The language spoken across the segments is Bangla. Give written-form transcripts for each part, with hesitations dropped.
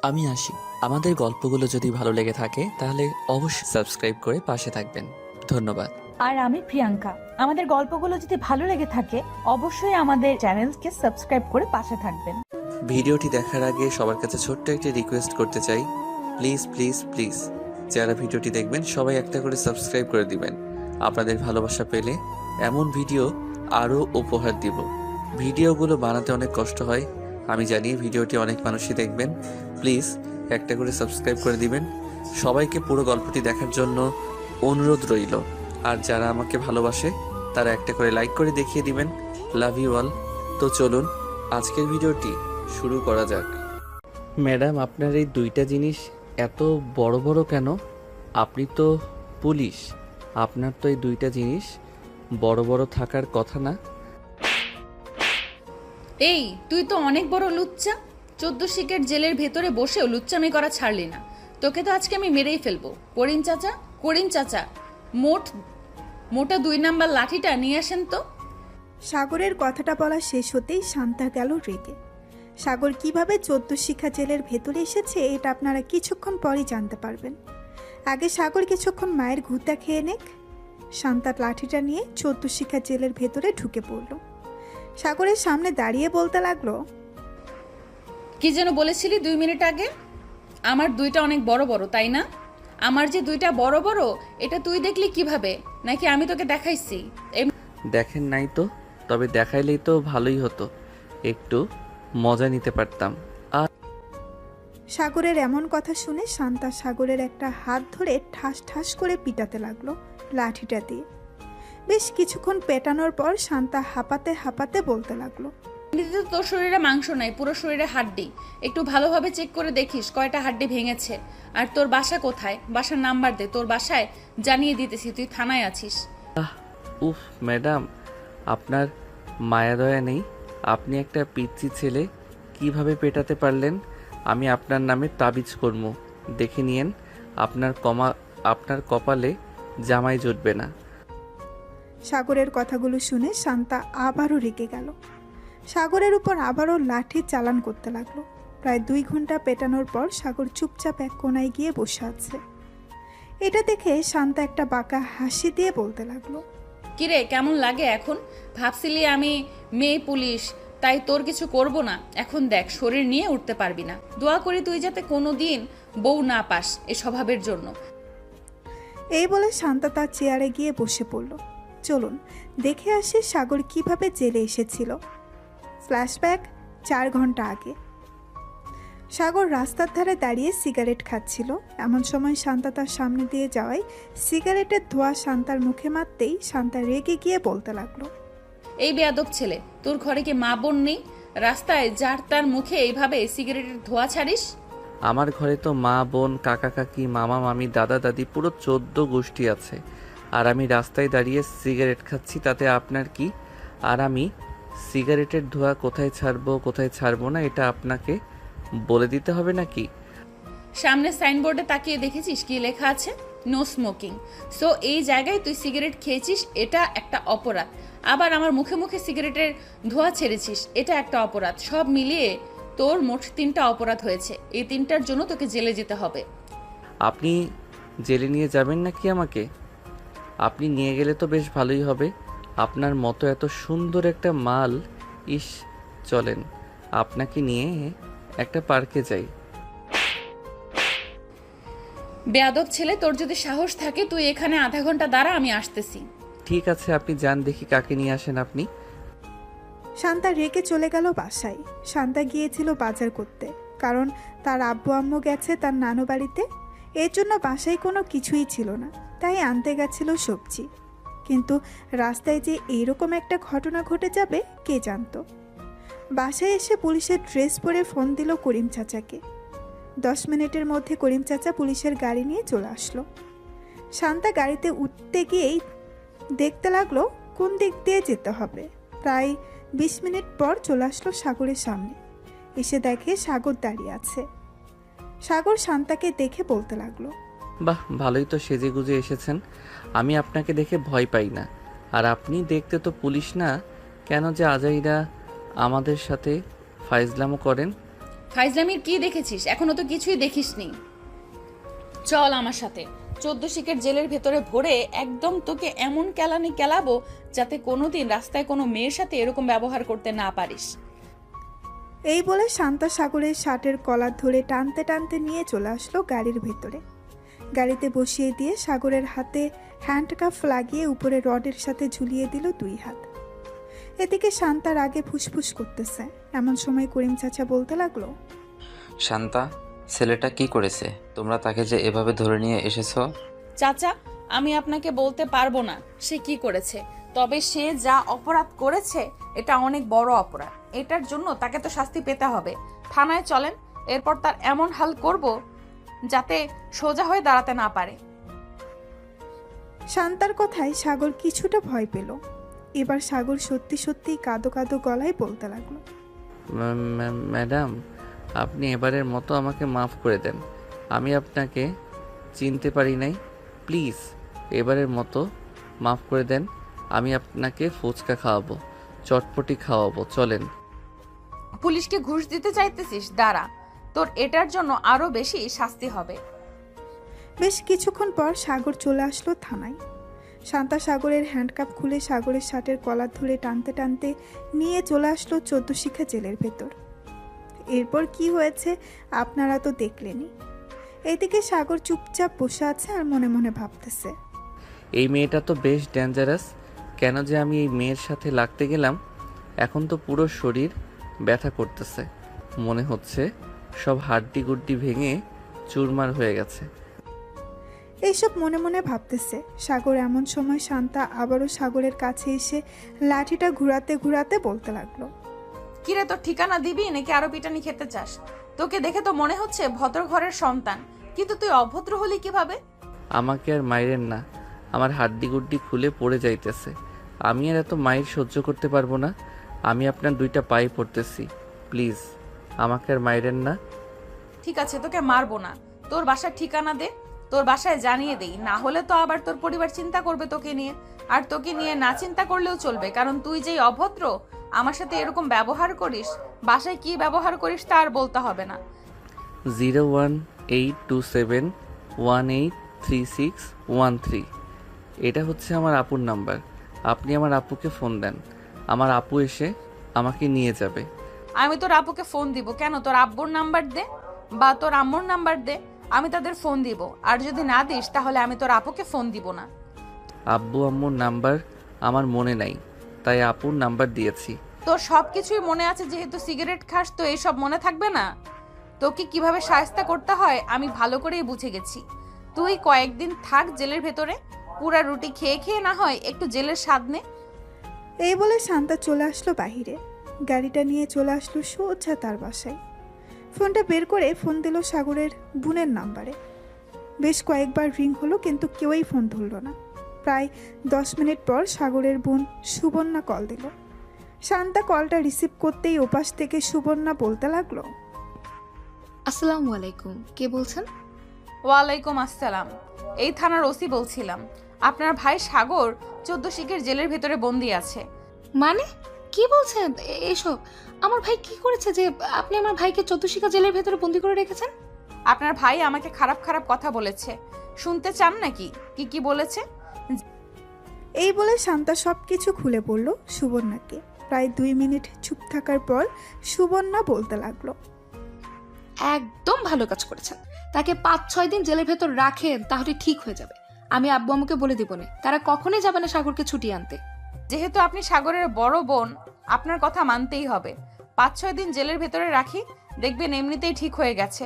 আমি আসি। আমাদের গল্পগুলো যদি ভালো লেগে থাকে তাহলে অবশ্যই সাবস্ক্রাইব করে পাশে থাকবেন। ধন্যবাদ। আর আমি প্রিয়াঙ্কা। আমাদের গল্পগুলো যদি ভালো লেগে থাকে অবশ্যই আমাদের চ্যানেলকে সাবস্ক্রাইব করে পাশে থাকবেন। ভিডিওটি দেখার আগে সবার কাছে ছোট্ট একটি রিকোয়েস্ট করতে চাই, প্লিজ প্লিজ প্লিজ যারা ভিডিওটি দেখবেন সবাই একটা করে সাবস্ক্রাইব করে দিবেন। আপনাদের ভালোবাসা পেলে এমন ভিডিও আরও উপহার দিব। ভিডিওগুলো বানাতে অনেক কষ্ট হয়, আমি জানি। ভিডিওটি অনেক মানুষই দেখবেন, প্লিজ একটা করে সাবস্ক্রাইব করে দিবেন। সবাইকে পুরো গল্পটি দেখার জন্য অনুরোধ রইল। আর যারা আমাকে ভালোবাসে তারা একটা করে লাইক করে দেখিয়ে দিবেন। Love you all. তো চলুন আজকের ভিডিওটি শুরু করা যাক। ম্যাডাম, আপনার এই দুইটা জিনিস এত বড় বড় কেন? আপনি তো পুলিশ, আপনার তো এই দুইটা জিনিস বড় বড় থাকার কথা না? এই তুই তো অনেক বড় লুচ্চা। 14 শিকের জেলের ভেতরে বসেও লুচ্চামি করা ছাড়লি না। তোকে তো আজকে আমি মেরেই ফেলবো। করিম চাচা, মোটা 2 নাম্বার লাঠিটা নিয়ে আসেন তো। সাগরের কথাটা বলা শেষ হতেই শান্তা গেল রেগে। সাগর কিভাবে 14 শিখা জেলের ভেতরে এসেছে এটা আপনারা কিছুক্ষণ পরই জানতে পারবেন। আগে সাগর কিছুক্ষণ মায়ের ঘুঁতা খেয়ে নেক। শান্তার লাঠিটা নিয়ে 14 শিখা জেলের ভেতরে ঢুকে পড়ল। সাগরের সামনে দাঁড়িয়ে বলতে লাগলো, কি যেন বলেছিলি 2 মিনিট আগে? আমার দুইটা অনেক বড় বড়, তাই না? আমার যে দুইটা বড় বড় এটা তুই দেখলি কিভাবে? নাকি আমি তোকে দেখাইছি? দেখেন নাই তো, তবে দেখাইলেই তো ভালোই হতো, একটু মজা নিতে পারতাম। সাগরের এমন কথা শুনে শান্তা সাগরের একটা হাত ধরে ঠাস ঠাস করে পিটাতে লাগলো লাঠিটা দিয়ে। বেশ কিছুক্ষণ পেটানোর পর শান্তা হাঁপাতে হাঁপাতে বলতে লাগলো, এমনিতে তো তোর শরীরে মাংস নাই, পুরো শরীরে হাড্ডি। একটু ভালোভাবে চেক করে দেখিস কয়টা হাড্ডি ভেঙেছে। আর তোর বাসা কোথায়? বাসার নাম্বার দে, তোর বাসায় জানিয়ে দিতেছি তুই থানায় আছিস। উফ ম্যাডাম, আপনার মায়া দয়া নেই? আপনি একটা পিচ্চি ছেলে, কিভাবে পেটাতে পারলেন? আমি আপনার নামে তাবিজ করব, দেখে নিয়েন। আপনার কপালে জামাই জুটবে না। সাগরের কথাগুলো শুনে শান্তা আবারও রেগে গেল। সাগরের উপর আবারও লাঠি চালান করতে লাগলো। প্রায় 2 ঘন্টা পেটানোর পর সাগর চুপচাপ এক কোনায় গিয়ে বসে আছে। এটা দেখে শান্তা একটা বাঁকা হাসি দিয়ে বলতে লাগলো, কিরে, কেমন লাগে এখন? ভাবছিলি আমি মেয়ে পুলিশ তাই তোর কিছু করব না। এখন দেখ, শরীর নিয়ে উঠতে পারবি না। দোয়া করি তুই যাতে কোনোদিন বউ না পাস এ স্বভাবের জন্য। এই বলে শান্তা তার চেয়ারে গিয়ে বসে পড়ল। চলুন দেখে আসি সাগর কিভাবে জেলে এসেছিল। ফ্ল্যাশব্যাক 4 ঘন্টা আগে। সাগর রাস্তার ধারে দাঁড়িয়ে সিগারেট খাচ্ছিল। এমন সময় শান্তা তার সামনে দিয়ে যাওয়ায় সিগারেটের ধোঁয়া শান্তার মুখে মারতেই শান্তা রেগে গিয়ে বলতে লাগলো, এই বেয়াদব ছেলে, তোর ঘরে কি মা বোন নেই? রাস্তায় যার তার মুখে এইভাবে সিগারেটের ধোঁয়া ছাড়িস? আমার ঘরে তো মা বোন কাকা কাকি মামা মামি দাদা দাদি পুরো 14 গোষ্ঠী আছে। আর আমি রাস্তায় দাঁড়িয়ে সিগারেট খাচ্ছি, তাতে আপনার কি? আর আমি সিগারেটের ধোঁয়া কোথায় ছাড়বো না এটা আপনাকে বলে দিতে হবে নাকি? সামনে সাইনবোর্ডে তাকিয়ে দেখেছিস কি লেখা আছে? No smoking. সো এই জায়গায় তুই সিগারেট খেয়েছিস, এটা একটা অপরাধ। আবার আমার মুখে মুখে সিগারেটের ধোঁয়া ছেড়েছিস, এটা একটা অপরাধ। সব মিলিয়ে তোর মোট 3টা অপরাধ হয়েছে। এই 3টার জন্য তোকে জেলে যেতে হবে। আপনি জেলে নিয়ে যাবেন নাকি আমাকে? আপনি নিয়ে গেলে তো বেশ ভালোই হবে। আপনার মতো এত সুন্দর একটা মাল, ইস, চলেন আপনাকে নিয়ে একটা পার্কে যাই। বেয়াদব ছেলে, তোর যদি সাহস থাকে তুই এখানে আধা ঘন্টা দাঁড়া, আমি আসতেছি। ঠিক আছে, আপনি যান, দেখি কাকে নিয়ে আসেন আপনি। শান্তা রেগে চলে গেল বাসায়। শান্তা গিয়েছিল বাজার করতে, কারণ তার আব্বু আম্মু গেছে তার নানু বাড়িতে। এর জন্য বাসায় কোনো কিছুই ছিল না, তাই আনতে গেছিল সবজি। কিন্তু রাস্তায় যে এইরকম একটা ঘটনা ঘটে যাবে কে জানতো। বাসায় এসে পুলিশের ড্রেস পরে ফোন দিল করিম চাচাকে। 10 মিনিটের মধ্যে করিম চাচা পুলিশের গাড়ি নিয়ে চলে আসলো। শান্তা গাড়িতে উঠতে গিয়েই দেখতে লাগলো কোন দিক দিয়ে যেতে হবে। প্রায় 20 মিনিট পর চলে আসলো সাগরের সামনে। এসে দেখে সাগর দাঁড়িয়ে আছে। সাগর শান্তাকে দেখে বলতে লাগলো, বাহ, ভালোই তো সেজে গুজে এসেছেন। আমি আপনাকে দেখে ভয় পাই না। আর আপনি দেখতে তো পুলিশ না, কেন যে আজাইরা আমাদের সাথে ফাইজলামো করেন? ফাইজলামির কি দেখেছিস? এখনো তো কিছুই দেখিসনি। চল আমার সাথে, 14 শিকের জেলের ভেতরে ভরে একদম তোকে এমন কেলানি কেলাবো যাতে কোনোদিন রাস্তায় কোনো মেয়ের সাথে এরকম ব্যবহার করতে না পারিস। এই বলে শান্তা সাগরের শার্টের কলার ধরে টানতে টানতে নিয়ে চলে আসলো গাড়ির ভেতরে। গাড়িতে বসিয়ে দিয়ে সাগরের হাতে হ্যান্ডকাফ লাগিয়ে উপরে রডের সাথে ঝুলিয়ে দিল 2 হাত। এদিকে শান্তার আগে ফুসফুস করতেছে। এমন সময় করিম চাচা বলতে লাগলো, শান্তা, ছেলেটা কি করেছে? তোমরা তাকে যে এভাবে ধরে নিয়ে এসেছো? চাচা, আমি আপনাকে বলতে পারবো না সে কি করেছে, তবে সে যা অপরাধ করেছে এটা অনেক বড় অপরাধ। এটার জন্য তাকে তো শাস্তি পেতে হবে। থানায় চলেন, এরপর তার এমন হাল করব যাতে সোজা হয়ে দাঁড়াতে না পারে। শান্তার কথায় সাগর কিছুটা ভয় পেল। এবার সাগর সত্যি সত্যিই কাঁদো কাঁদো গলায় বলতে লাগলো, ম্যাডাম, আপনি এবারের মতো আমাকে মাফ করে দেন। আমি আপনাকে চিনতে পারি নাই। প্লিজ এবারের মতো মাফ করে দেন। আমি আপনাকে ফুচকা খাওয়াবো, চটপটি খাওয়াবো, চলেন। পুলিশকে ঘুষ দিতে চাইতেছিস? দাঁড়া, তোর এটার জন্য আরো বেশি শাস্তি হবে। বেশ কিছুক্ষণ পর সাগর চলে আসলো থানায়। শান্তা সাগরের হ্যান্ডকাপ খুলে সাগরের শার্টের কলার ধরে টানতে টানতে নিয়ে চলে আসলো 14 শিখা জেলের ভেতর। এরপর কি হয়েছে আপনারা তো দেখলেনই। এইদিকে সাগর চুপচাপ বসে আছে আর মনে মনে ভাবতেছে, এই মেয়েটা তো বেশ ডেঞ্জারাস। কেন যে আমি এই মেয়ের সাথে লাগতে গেলাম? এখন তো পুরো শরীর ব্যথা করতেছে। মনে হচ্ছে সব হাড্ডি গুড্ডি ভেঙে চুরমার হয়ে গেছে। এইসব মনে মনে ভাবতেছে সাগর। এমন সময় শান্তা আবারও সাগরের কাছে এসে লাঠিটা ঘুরাতে ঘুরাতে বলতে লাগলো, কিরে, তোর ঠিকানা দিবি নাকি আরো পিটানি খেতে চাস? তোকে দেখে তো মনে হচ্ছে ভদ্র ঘরের সন্তান, কিন্তু তুই অভদ্র হলি কিভাবে? আমাকে আর মাইরেন না, আমার হাড্ডি গুড্ডি খুলে পড়ে যাইতেছে। আমি আর এত মাইর সহ্য করতে পারবো না। আমি আপনার 2টা পায়ে পড়তেছি, প্লিজ আমাকে আর মাইরেন না। ঠিক আছে, তোকে মারবো না। তোর বাসার ঠিকানা দে, তোর বাসায় জানিয়ে দেই। না হলে তো আবার তোর পরিবার চিন্তা করবে তোকে নিয়ে। আর তোকে নিয়ে না চিন্তা করলেও চলবে, কারণ তুই যেই অভদ্র, আমার সাথে এরকম ব্যবহার করিস। বাসায় কি ব্যবহার করিস তা আর বলতে হবে না। 01827183613। এটা হচ্ছে আমার আপুর নাম্বার। আপনি আমার আপুকে ফোন দেন, আমার আপু এসে আমাকে নিয়ে যাবে। আমি তোর আপুকে ফোন দিব কেন? তোর আব্বুর নাম্বার দে বা তোর আম্মুর নাম্বার দে, আমি তাদের ফোন দিব। আর যদি না দিস তাহলে আমি তোর আপুকে ফোন দিব না। আব্বু আম্মুর নাম্বার আমার মনে নাই, তাই আপুর নাম্বার দিয়েছি। তোর সবকিছুই মনে আছে, যেহেতু সিগারেট খাস তো এইসব মনে থাকবে না? তোকে কিভাবে শায়েস্তা করতে হয় আমি ভালো করেই বুঝে গেছি। তুই কয়েকদিন থাক জেলের ভেতরে, পুরা রুটি খেয়ে খেয়ে না হয় একটু জেলের স্বাদ নে। এই বলে শান্তা চলে আসলো বাহিরে। গাড়িটা নিয়ে চলে আসলো সোজা তার বাসায়। ফোনটা বের করে ফোন দিল সাগরের বোনের নাম্বারে। বেশ কয়েকবার রিং হলো, কিন্তু কেউই ফোন ধরলো না। প্রায় 10 মিনিট পর সাগরের বোন সুবর্ণা কল দিল। শান্তা কলটা রিসিভ করতেই ওপাশ থেকে সুবর্ণা বলতে লাগলো, আসসালামু আলাইকুম, কে বলছেন? ওয়ালাইকুম আসসালাম, এই থানার ওসি বলছিলাম। আপনার ভাই সাগর 14 শিকের জেলের ভেতরে বন্দি আছে। মানে কি বলছেন এসব? আমার ভাই কি করেছে যে আপনি আমার ভাইকে 14 শিকা জেলের ভেতরে বন্দি করে রেখেছেন? আপনার ভাই আমাকে খারাপ খারাপ কথা বলেছে, শুনতে চান নাকি কি কি বলেছে? এই বলে শান্তা সবকিছু খুলে বলল সুবর্ণাকে। প্রায় 2 মিনিট চুপ থাকার পর সুবর্ণা বলতে লাগলো, একদম ভালো কাজ করেছেন। তাকে 5-6 দিন জেলের ভেতর রাখেন, তাহলে ঠিক হয়ে যাবে। আমি আব্বু আম্মুকে বলে দিব না, তারা কখনোই যাবে না সাগরকে ছুটিয়ে আনতে। যেহেতু আপনি সাগরের বড় বোন, আপনার কথা মানতেই হবে। 5-6 দিন জেলের ভেতরে রাখি, দেখবেন এমনিতেই ঠিক হয়ে গেছে।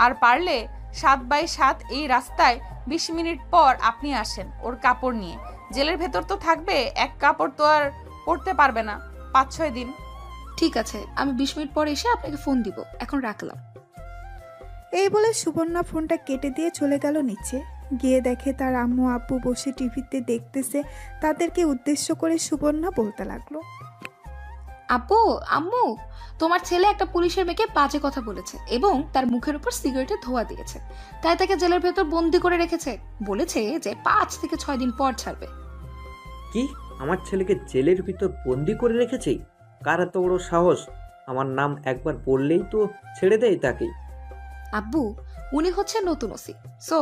আর পারলে 7x7 এই রাস্তায় 20 মিনিট পর আপনি আসেন ওর কাপড় নিয়ে। জেলের ভেতর তো থাকবে, এক কাপড় তো আর পরতে পারবে না 5-6 দিন। ঠিক আছে, আমি 20 মিনিট পর এসে আপনাকে ফোন দিব। এখন রাখলাম। এই বলে সুবর্ণা ফোনটা কেটে দিয়ে চলে গেল নিচে। গিয়ে দেখে তার আম্মু আব্বু বসে টিভিতে দেখতেছে। তাদেরকে উদ্দেশ্য করে সুবর্ণা বলতে লাগলো, আব্বু আম্মু, তোমার ছেলে একটা পুলিশের মেয়েকে বাজে কথা বলেছে এবং তার মুখের উপর সিগারেটের ধোঁয়া দিয়েছে, তাই তাকে জেলের ভেতর বন্দি করে রেখেছে। বলেছে যে 5 থেকে 6 দিন পর ছাড়বে। কি? আমার ছেলেকে জেলের ভিতর বন্দি করে রেখেছে? কার এত বড় সাহস আমার নাম একবার বললেই তো ছেড়ে দেয় তাকে। আব্বু, উনি হচ্ছে নতুন ওসি, সো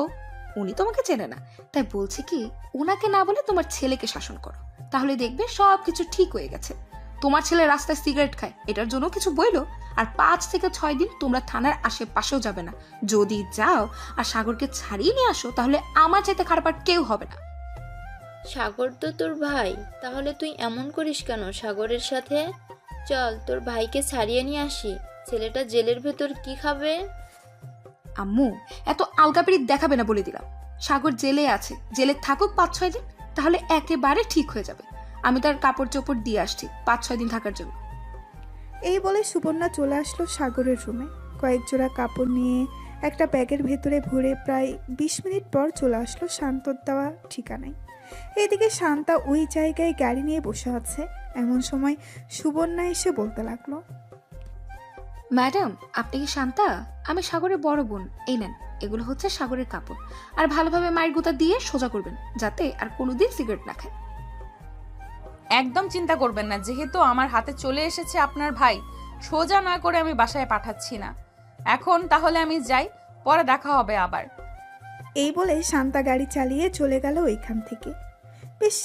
উনি তোমাকে চেনে না, তাই বলছে কি ওনাকে না বলে তোমার ছেলেকে শাসন করো, তাহলে দেখবে সব কিছু ঠিক হয়ে গেছে। তোমার ছেলে রাস্তায় সিগারেট খায়, এটার জন্য কিছু বইলো, আর ৫ থেকে ৬ দিন তোমরা থানার আশেপাশেও যাবে না। যদি যাও আর সাগরকে ছাড়িয়ে নিয়ে আসো, তাহলে আমার চাইতে খারাপ আর কেউ হবে না। সাগর তো তোর ভাই, তাহলে তুই এমন করিস কেন সাগরের সাথে? চল তোর ভাইকে ছাড়িয়ে নিয়ে আসি। ছেলেটা জেলের ভেতর কি খাবে? আম্মু, এত আলগাপিড়ি দেখাবে না বলে দিলাম। সাগর জেলে আছে, জেলে থাকুক ৫-৬ দিন, তাহলে একেবারে ঠিক হয়ে যাবে। আমি তার কাপড় চোপড় দিয়ে আসছি ৫-৬ দিন থাকার জন্য। এই বলে সুবর্ণা চলে আসলো সাগরের রুমে। কয়েক জোড়া কাপড় নিয়ে একটা ব্যাগের ভেতরে ভরে প্রায় ২০ মিনিট পর চলে আসলো শান্তর দেওয়া ঠিকানায়। এদিকে শান্তা ওই জায়গায় গাড়ি নিয়ে বসে আছে। এমন সময় সুবর্ণা এসে বলতে লাগলো, ম্যাডাম, আপনি কি শান্তা? আমি সাগরের বড় বোন। এই নেন, এগুলো হচ্ছে সাগরের কাপড়। আর ভালোভাবে মায়ের গুঁতা দিয়ে সোজা করবেন, যাতে আর কোনোদিন সিগারেট না খায়। একদম চিন্তা করবেন না, যেহেতু আমার হাতে চলে এসেছে আপনার ভাই, সোজা না করে আমি বাসায় পাঠাচ্ছি না। এখন তাহলে আমি যাই, পরে দেখা হবে আবার। এই বলে শান্তা গাড়ি চালিয়ে চলে গেল ওইখান থেকে। বেশ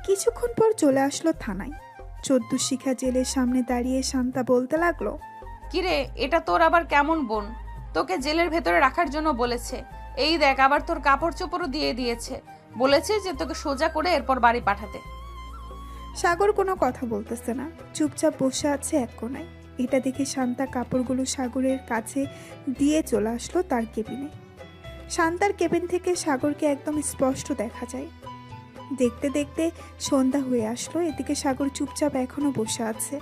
কিছুক্ষণ পর চলে আসলো থানায়। ১৪ শিখা জেলের সামনে দাঁড়িয়ে শান্তা বলতে লাগলো, কিরে, এটা তোর আবার কেমন বোন? তোকে জেলের ভেতরে রাখার জন্য বলেছে, এই দেখ আবার তোর কাপড় চোপড়ও দিয়ে দিয়েছে, বলেছে যে তোকে সোজা করে এরপর বাড়ি পাঠাতে। সাগর কোনো কথা বলতেছে না, চুপচাপ বসে আছে এক কোনায়। এটা দেখে শান্তা কাপড়গুলো সাগরের কাছে দিয়ে চলে আসলো তার কেবিনে। শান্তার কেবিন থেকে সাগরকে একদম স্পষ্ট দেখা যায়। দেখতে দেখতে সন্ধ্যা হয়ে আসলো। এদিকে সাগর চুপচাপ এখনো বসে আছে।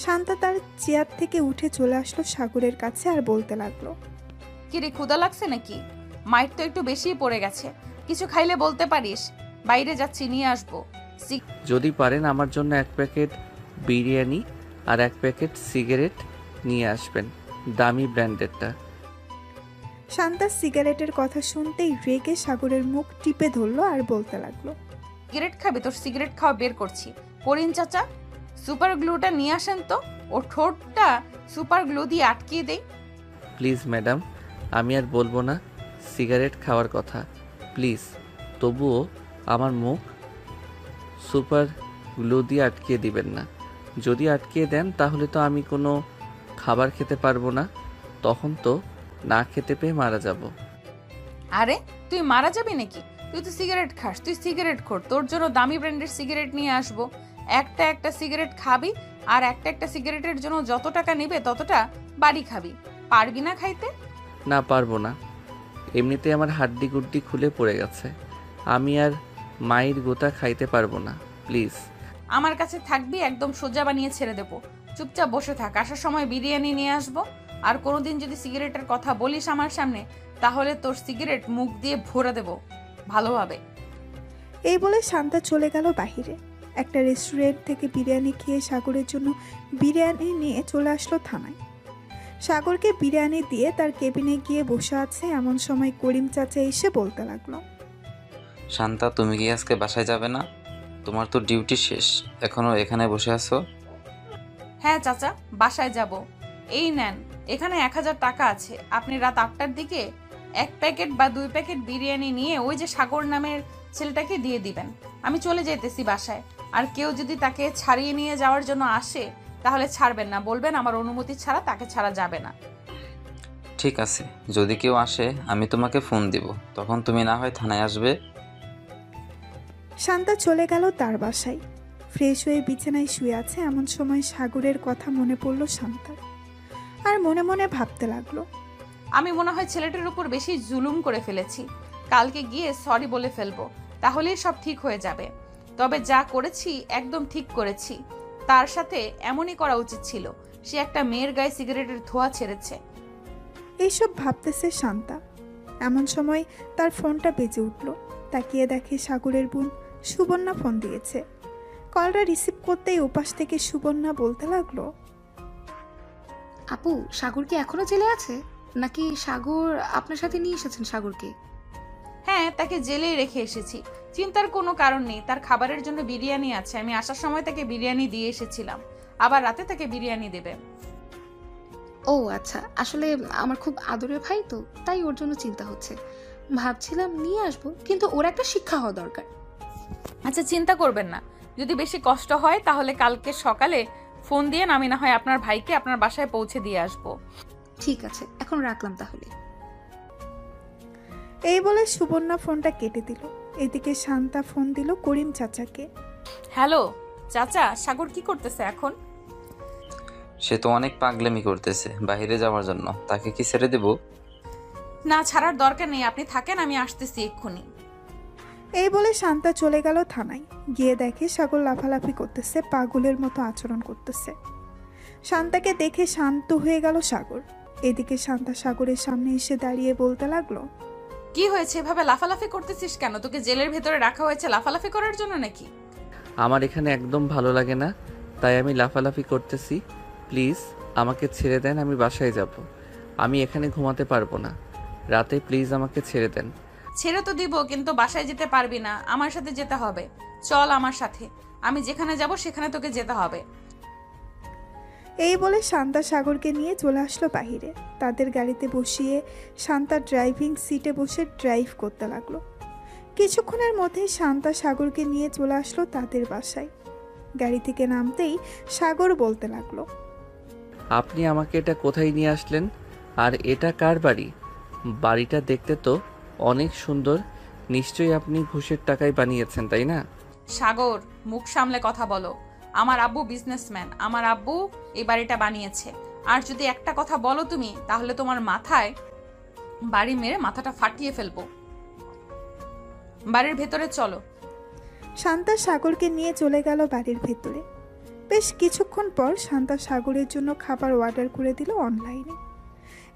শান্তা তার চেয়ার থেকে উঠে চলে আসলো সাগরের কাছে আর বলতে লাগলো, কিরে, ক্ষুধা লাগছে নাকি? মাইট তো একটু বেশিই পড়ে গেছে, কিছু খাইলে বলতে পারিস, বাইরে যাচ্ছি, নিয়ে আসবো। যদি পারেন আমার জন্য 1 প্যাকেট বিরিয়ানি আর 1 প্যাকেট সিগারেট নিয়ে আসবেন, দামি ব্র্যান্ডেরটা। শান্তা সিগারেটের কথা শুনতেই রেগে সাগরের মুখ টিপে ধরলো আর বলতে লাগলো, সিগারেট খাবে? তোর সিগারেট খাওয়া বের করছি। করিম চাচা, সুপার গ্লুটা নিয়ে আসেন তো, ওর ঠোঁটটা সুপার গ্লু দিয়ে আটকিয়ে দেই। প্লিজ ম্যাডাম, আমি আর বলবো না সিগারেট খাওয়ার কথা, প্লিজ। তবুও আমার মুখ সুপার গ্লু দিয়ে আটকিয়ে দিবেন না। যদি আটকিয়ে দেন তাহলে তো আমি কোনো খাবার খেতে পারবো না, তখন তো না খেতে পেয়ে মারা যাব। আরে তুই মারা যাবি নাকি? তুই তো সিগারেট খাস, তুই সিগারেট খোর, তোর জন্য দামি ব্র্যান্ডের সিগারেট নিয়ে আসবো। একটা সিগারেট খাবি, আর একটা সিগারেটের জন্য যত টাকা নেবে ততটা বাড়ি খাবি। পারবি না খাইতে? না, পারবো না। এমনিতে আমার হাড্ডি গুড্ডি খুলে পড়ে গেছে, আমি আর মায়ের গোতা খাইতে পারবো না, প্লিজ। আমার কাছে থাকবি, একদম সোজা বানিয়ে ছেড়ে দেবো। চুপচাপ বসে থাক, আসার সময় বিরিয়ানি নিয়ে আসবো। আর কোনোদিন যদি সিগারেটের কথা বলিস আমার সামনে, তাহলে তোর সিগারেট মুখ দিয়ে ভরে দেবো ভালোভাবে। এই বলে শান্তা চলে গেল বাহিরে। একটা রেস্টুরেন্ট থেকে বিরিয়ানি খেয়ে সাগরের জন্য বিরিয়ানি নিয়ে চলে আসলো থানায়। সাগরকে বিরিয়ানি দিয়ে তার কেবিনে গিয়ে বসে আছে। এমন সময় করিম চাচা এসে বলতে লাগলো, শান্তা, তুমি কি আজকে বাসায় যাবে না? তোমার তো ডিউটি শেষ, এখনো এখানে বসে আছো? হ্যাঁ চাচা, বাসায় যাব। এই নেন, এখানে 1000 টাকা আছে, আপনি রাত 8টার দিকে 1 প্যাকেট বা 2 প্যাকেট বিরিয়ানি নিয়ে ওই যে সাগর নামের ছেলেটাকে দিয়ে দিবেন। আমি চলে যেতেছি বাসায়। আর কেউ যদি তাকে ছাড়িয়ে নিয়ে যাওয়ার জন্য আসে, তাহলে ছাড়বেন না, বলবেন আমার অনুমতি ছাড়া তাকে ছাড়া যাবে না। ঠিক আছে, যদি কেউ আসে আমি তোমাকে ফোন দিব, তখন তুমি না হয় থানায় আসবে। শান্তা চলে গেল তার বাসায়। ফ্রেশ হয়ে বিছানায় শুয়ে আছে। এমন সময় সাগরের কথা মনে পড়লো শান্তার, আর মনে মনে ভাবতে লাগলো, আমি মনে হয় ছেলেটার উপর বেশি জুলুম করে ফেলেছি। কালকে গিয়ে সরি বলে ফেলবো, তাহলেই সব ঠিক হয়ে যাবে। তবে যা করেছি একদম ঠিক করেছি। তার সাথে এমনই করা উচিত ছিল। সে একটা মেয়ের গায়ে সিগারেটের ধোঁয়া ছেড়েছে। এইসব ভাবতেছে শান্তা। এমন সময় তার ফোনটা বেজে উঠল। তাকিয়ে দেখে সাগরের বোন সুবর্ণা ফোন দিয়েছে। কলটা রিসিভ করতেই ওপাশ থেকে সুবর্ণা বলতে লাগলো, আপু, সাগর কি এখনো জেলে আছে, নাকি সাগর আপনার সাথে নিয়ে এসেছেন সাগরকে? হ্যাঁ, তাকে জেলেই রেখে এসেছি। চিন্তার কোনো কারণ নেই, তার খাবারের জন্য বিরিয়ানি আছে। আমি আসার সময় তাকে বিরিয়ানি দিয়ে এসেছিলাম, আবার রাতে তাকে বিরিয়ানি দেবে। ও আচ্ছা, আসলে আমার খুব আদরের ভাই তো, তাই ওর জন্য চিন্তা হচ্ছে। ভাবছিলাম নিয়ে আসবো, কিন্তু ওর একটা শিক্ষা হওয়া দরকার। আচ্ছা চিন্তা করবেন না, যদি বেশি কষ্ট হয় তাহলে কালকে সকালে ফোন দিয়ে আমি না হয় আপনার ভাইকে আপনার বাসায় পৌঁছে দিয়ে আসবো। ঠিক আছে, এখন রাখলাম তাহলে। এই বলে সুবর্ণা ফোনটা কেটে দিল। এদিকে শান্তা ফোন দিল করিম চাচাকে। হ্যালো চাচা, সাগর কি করতেছে এখন? সে তো অনেক পাগলামি করতেছে বাইরে যাওয়ার জন্য, তাকে কি ছেড়ে দেব? না, ছাড়ার দরকার নেই, আপনি থাকেন, আমি আসতেছি এক্ষুনি। এই বলে শান্তা চলে গেল থানায়। গিয়ে দেখে সাগর লাফালাফি করতেছে, পাগলের মতো আচরণ করতেছে। শান্তাকে দেখে শান্ত হয়ে গেল সাগর। এদিকে শান্তা সাগরের সামনে এসে দাঁড়িয়ে বলতে লাগলো, কি হয়েছে, এভাবে লাফালাফি করতেছিস কেন? তোকে জেলের ভেতরে রাখা হয়েছে লাফালাফি করার জন্য নাকি? আমার এখানে একদম ভালো লাগে না, তাই আমি লাফালাফি করতেছি। প্লিজ আমাকে ছেড়ে দেন, আমি বাসায় যাব। আমি এখানে ঘুমাতে পারবো না রাতে, প্লিজ আমাকে ছেড়ে দেন। ছেড়ে তো দিব, কিন্তু বাসায় যেতে পারবি না, আমার সাথে যেতে হবে। চল আমার সাথে, আমি যেখানে যাব সেখানে তোকে যেতে হবে। এই বলে শান্তা সাগরকে নিয়ে চলে আসলো বাহিরে। তাদের গাড়িতে বসিয়ে শান্তা ড্রাইভিং সিটে বসে ড্রাইভ করতে লাগলো। কিছুক্ষণের মধ্যেই শান্তা সাগরকে নিয়ে চলে আসলো তাদের বাসায়। গাড়ি থেকে নামতেই সাগর বলতে লাগলো, আপনি আমাকে এটা কোথায় নিয়ে আসলেন? আর এটা কার বাড়ি? বাড়িটা দেখতে তো অনেক সুন্দর, নিশ্চয়ই আপনি ঘুষের টাকায় বানিয়েছেন, তাই না? সাগর, মুখ সামলে কথা বলো। আমার আব্বু বিজনেসম্যান, আমার আব্বু এই বাড়িটা বানিয়েছে। আর যদি একটা কথা বলো তুমি, তাহলে তোমার মাথায় বাড়ি মেরে মাথাটা ফাটিয়ে ফেলবো। বাড়ির ভেতরে চলো। শান্তা সাগরকে নিয়ে চলে গেল বাড়ির ভেতরে। বেশ কিছুক্ষণ পর শান্তা সাগরের জন্য খাবার অর্ডার করে দিল অনলাইনে।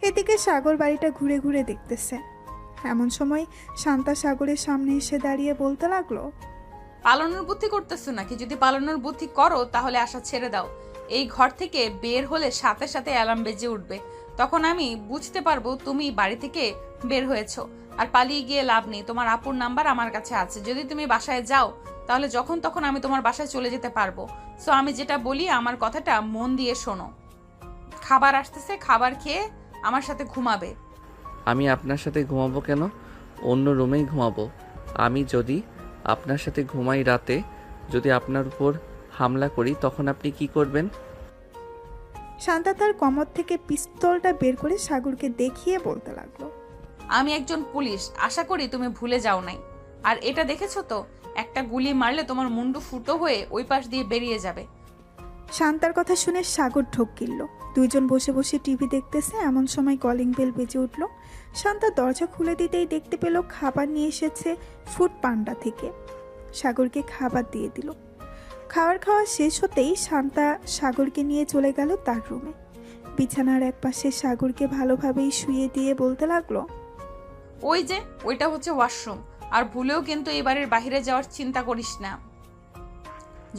এদিকে সাগর বাড়িটা ঘুরে ঘুরে দেখতেছে। এমন সময় শান্তা সাগরের সামনে এসে দাঁড়িয়ে বলতে লাগলো, পালানোর বুদ্ধি করতেছো নাকি? যদি পালানোর বুদ্ধি করো তাহলে আশা ছেড়ে দাও। এই ঘর থেকে বের হলে সাথে সাথে অ্যালার্ম বেজে উঠবে, তখন আমি বুঝতে পারবো তুমি বাড়ি থেকে বের হয়েছো। আর পালিয়ে গিয়ে লাভ নেই, তোমার আপুর নাম্বার আমার কাছে আছে। যদি তুমি বাসায় যাও তাহলে যখন তখন আমি তোমার বাসায় চলে যেতে পারবো। সো আমি যেটা বলি আমার কথাটা মন দিয়ে শোনো। খাবার আসতেছে, খাবার খেয়ে আমার সাথে ঘুমাবে। আমি আপনার সাথে ঘুমাবো কেন? অন্য রুমেই ঘুমাবো। আমি যদি আপনার সাথে ঘুমাই রাতে, যদি আপনার উপর হামলা করি, তখন আপনি কি করবেন? শান্তা তার কমর থেকে পিস্তলটা বের করে সাগরকে দেখিয়ে বলতে লাগলো, আমি একজন পুলিশ, আশা করি তুমি ভুলে যাও নাই। আর এটা দেখেছো তো, একটা গুলি মারলে তোমার মুন্ডু ফুটো হয়ে ওই পাশ দিয়ে বেরিয়ে যাবে। শান্তার কথা শুনে সাগর ঢোক গিলল। দুইজন বসে বসে টিভি দেখতেছে। এমন সময় কলিং বেল বেজে উঠল। শান্তা দরজা খুলে দিতেই দেখতে পেল খাবার নিয়ে এসেছে ফুড পান্ডা থেকে। সাগরকে খাবার দিয়ে দিল। খাবার খাওয়া শেষ হতেই শান্তা সাগরকে নিয়ে চলে গেল তার রুমে। বিছানার এক পাশে সাগরকে ভালোভাবেই শুয়ে দিয়ে বলতে লাগলো, ওই যে ওইটা হচ্ছে ওয়াশরুম, আর ভুলেও কিন্তু এই বাড়ির বাইরে যাওয়ার চিন্তা করিস না।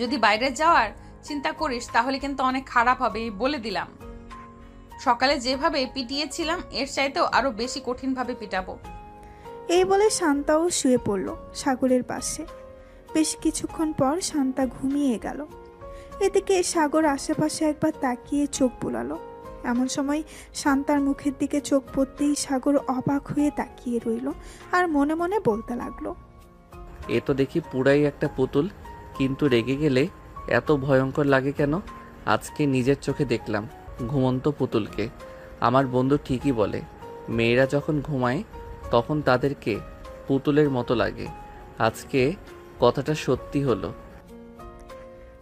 যদি বাইরে যাওয়ার চিন্তা করিস তাহলে কিন্তু অনেক খারাপ হবে, এই বলে দিলাম। সকালে যেভাবে পিটিয়েছিলাম এর চাইতেও আরো বেশি কঠিন ভাবে পিটাবো। এই বলে শান্তাও শুয়ে পড়ল সাগরের পাশে। বেশ কিছুক্ষণ পর শান্তা ঘুমিয়ে গেল। এদিকে সাগর আশেপাশে একবার তাকিয়ে চোখ বুলালো। এমন সময় শান্তার মুখের দিকে চোখ পড়তেই সাগর অবাক হয়ে তাকিয়ে রইল আর মনে মনে বলতে লাগলো, এ তো দেখি পুরাই একটা পুতুল, কিন্তু রেগে গেলে এত ভয়ঙ্কর লাগে কেন? আজকে নিজের চোখে দেখলাম ঘুমন্ত পুতুলকে। আমার বন্ধু ঠিকই বলে, মেয়েরা যখন ঘুমায় তখন তাদেরকে পুতুলের মতো লাগে। আজকে কথাটা সত্যি হলো।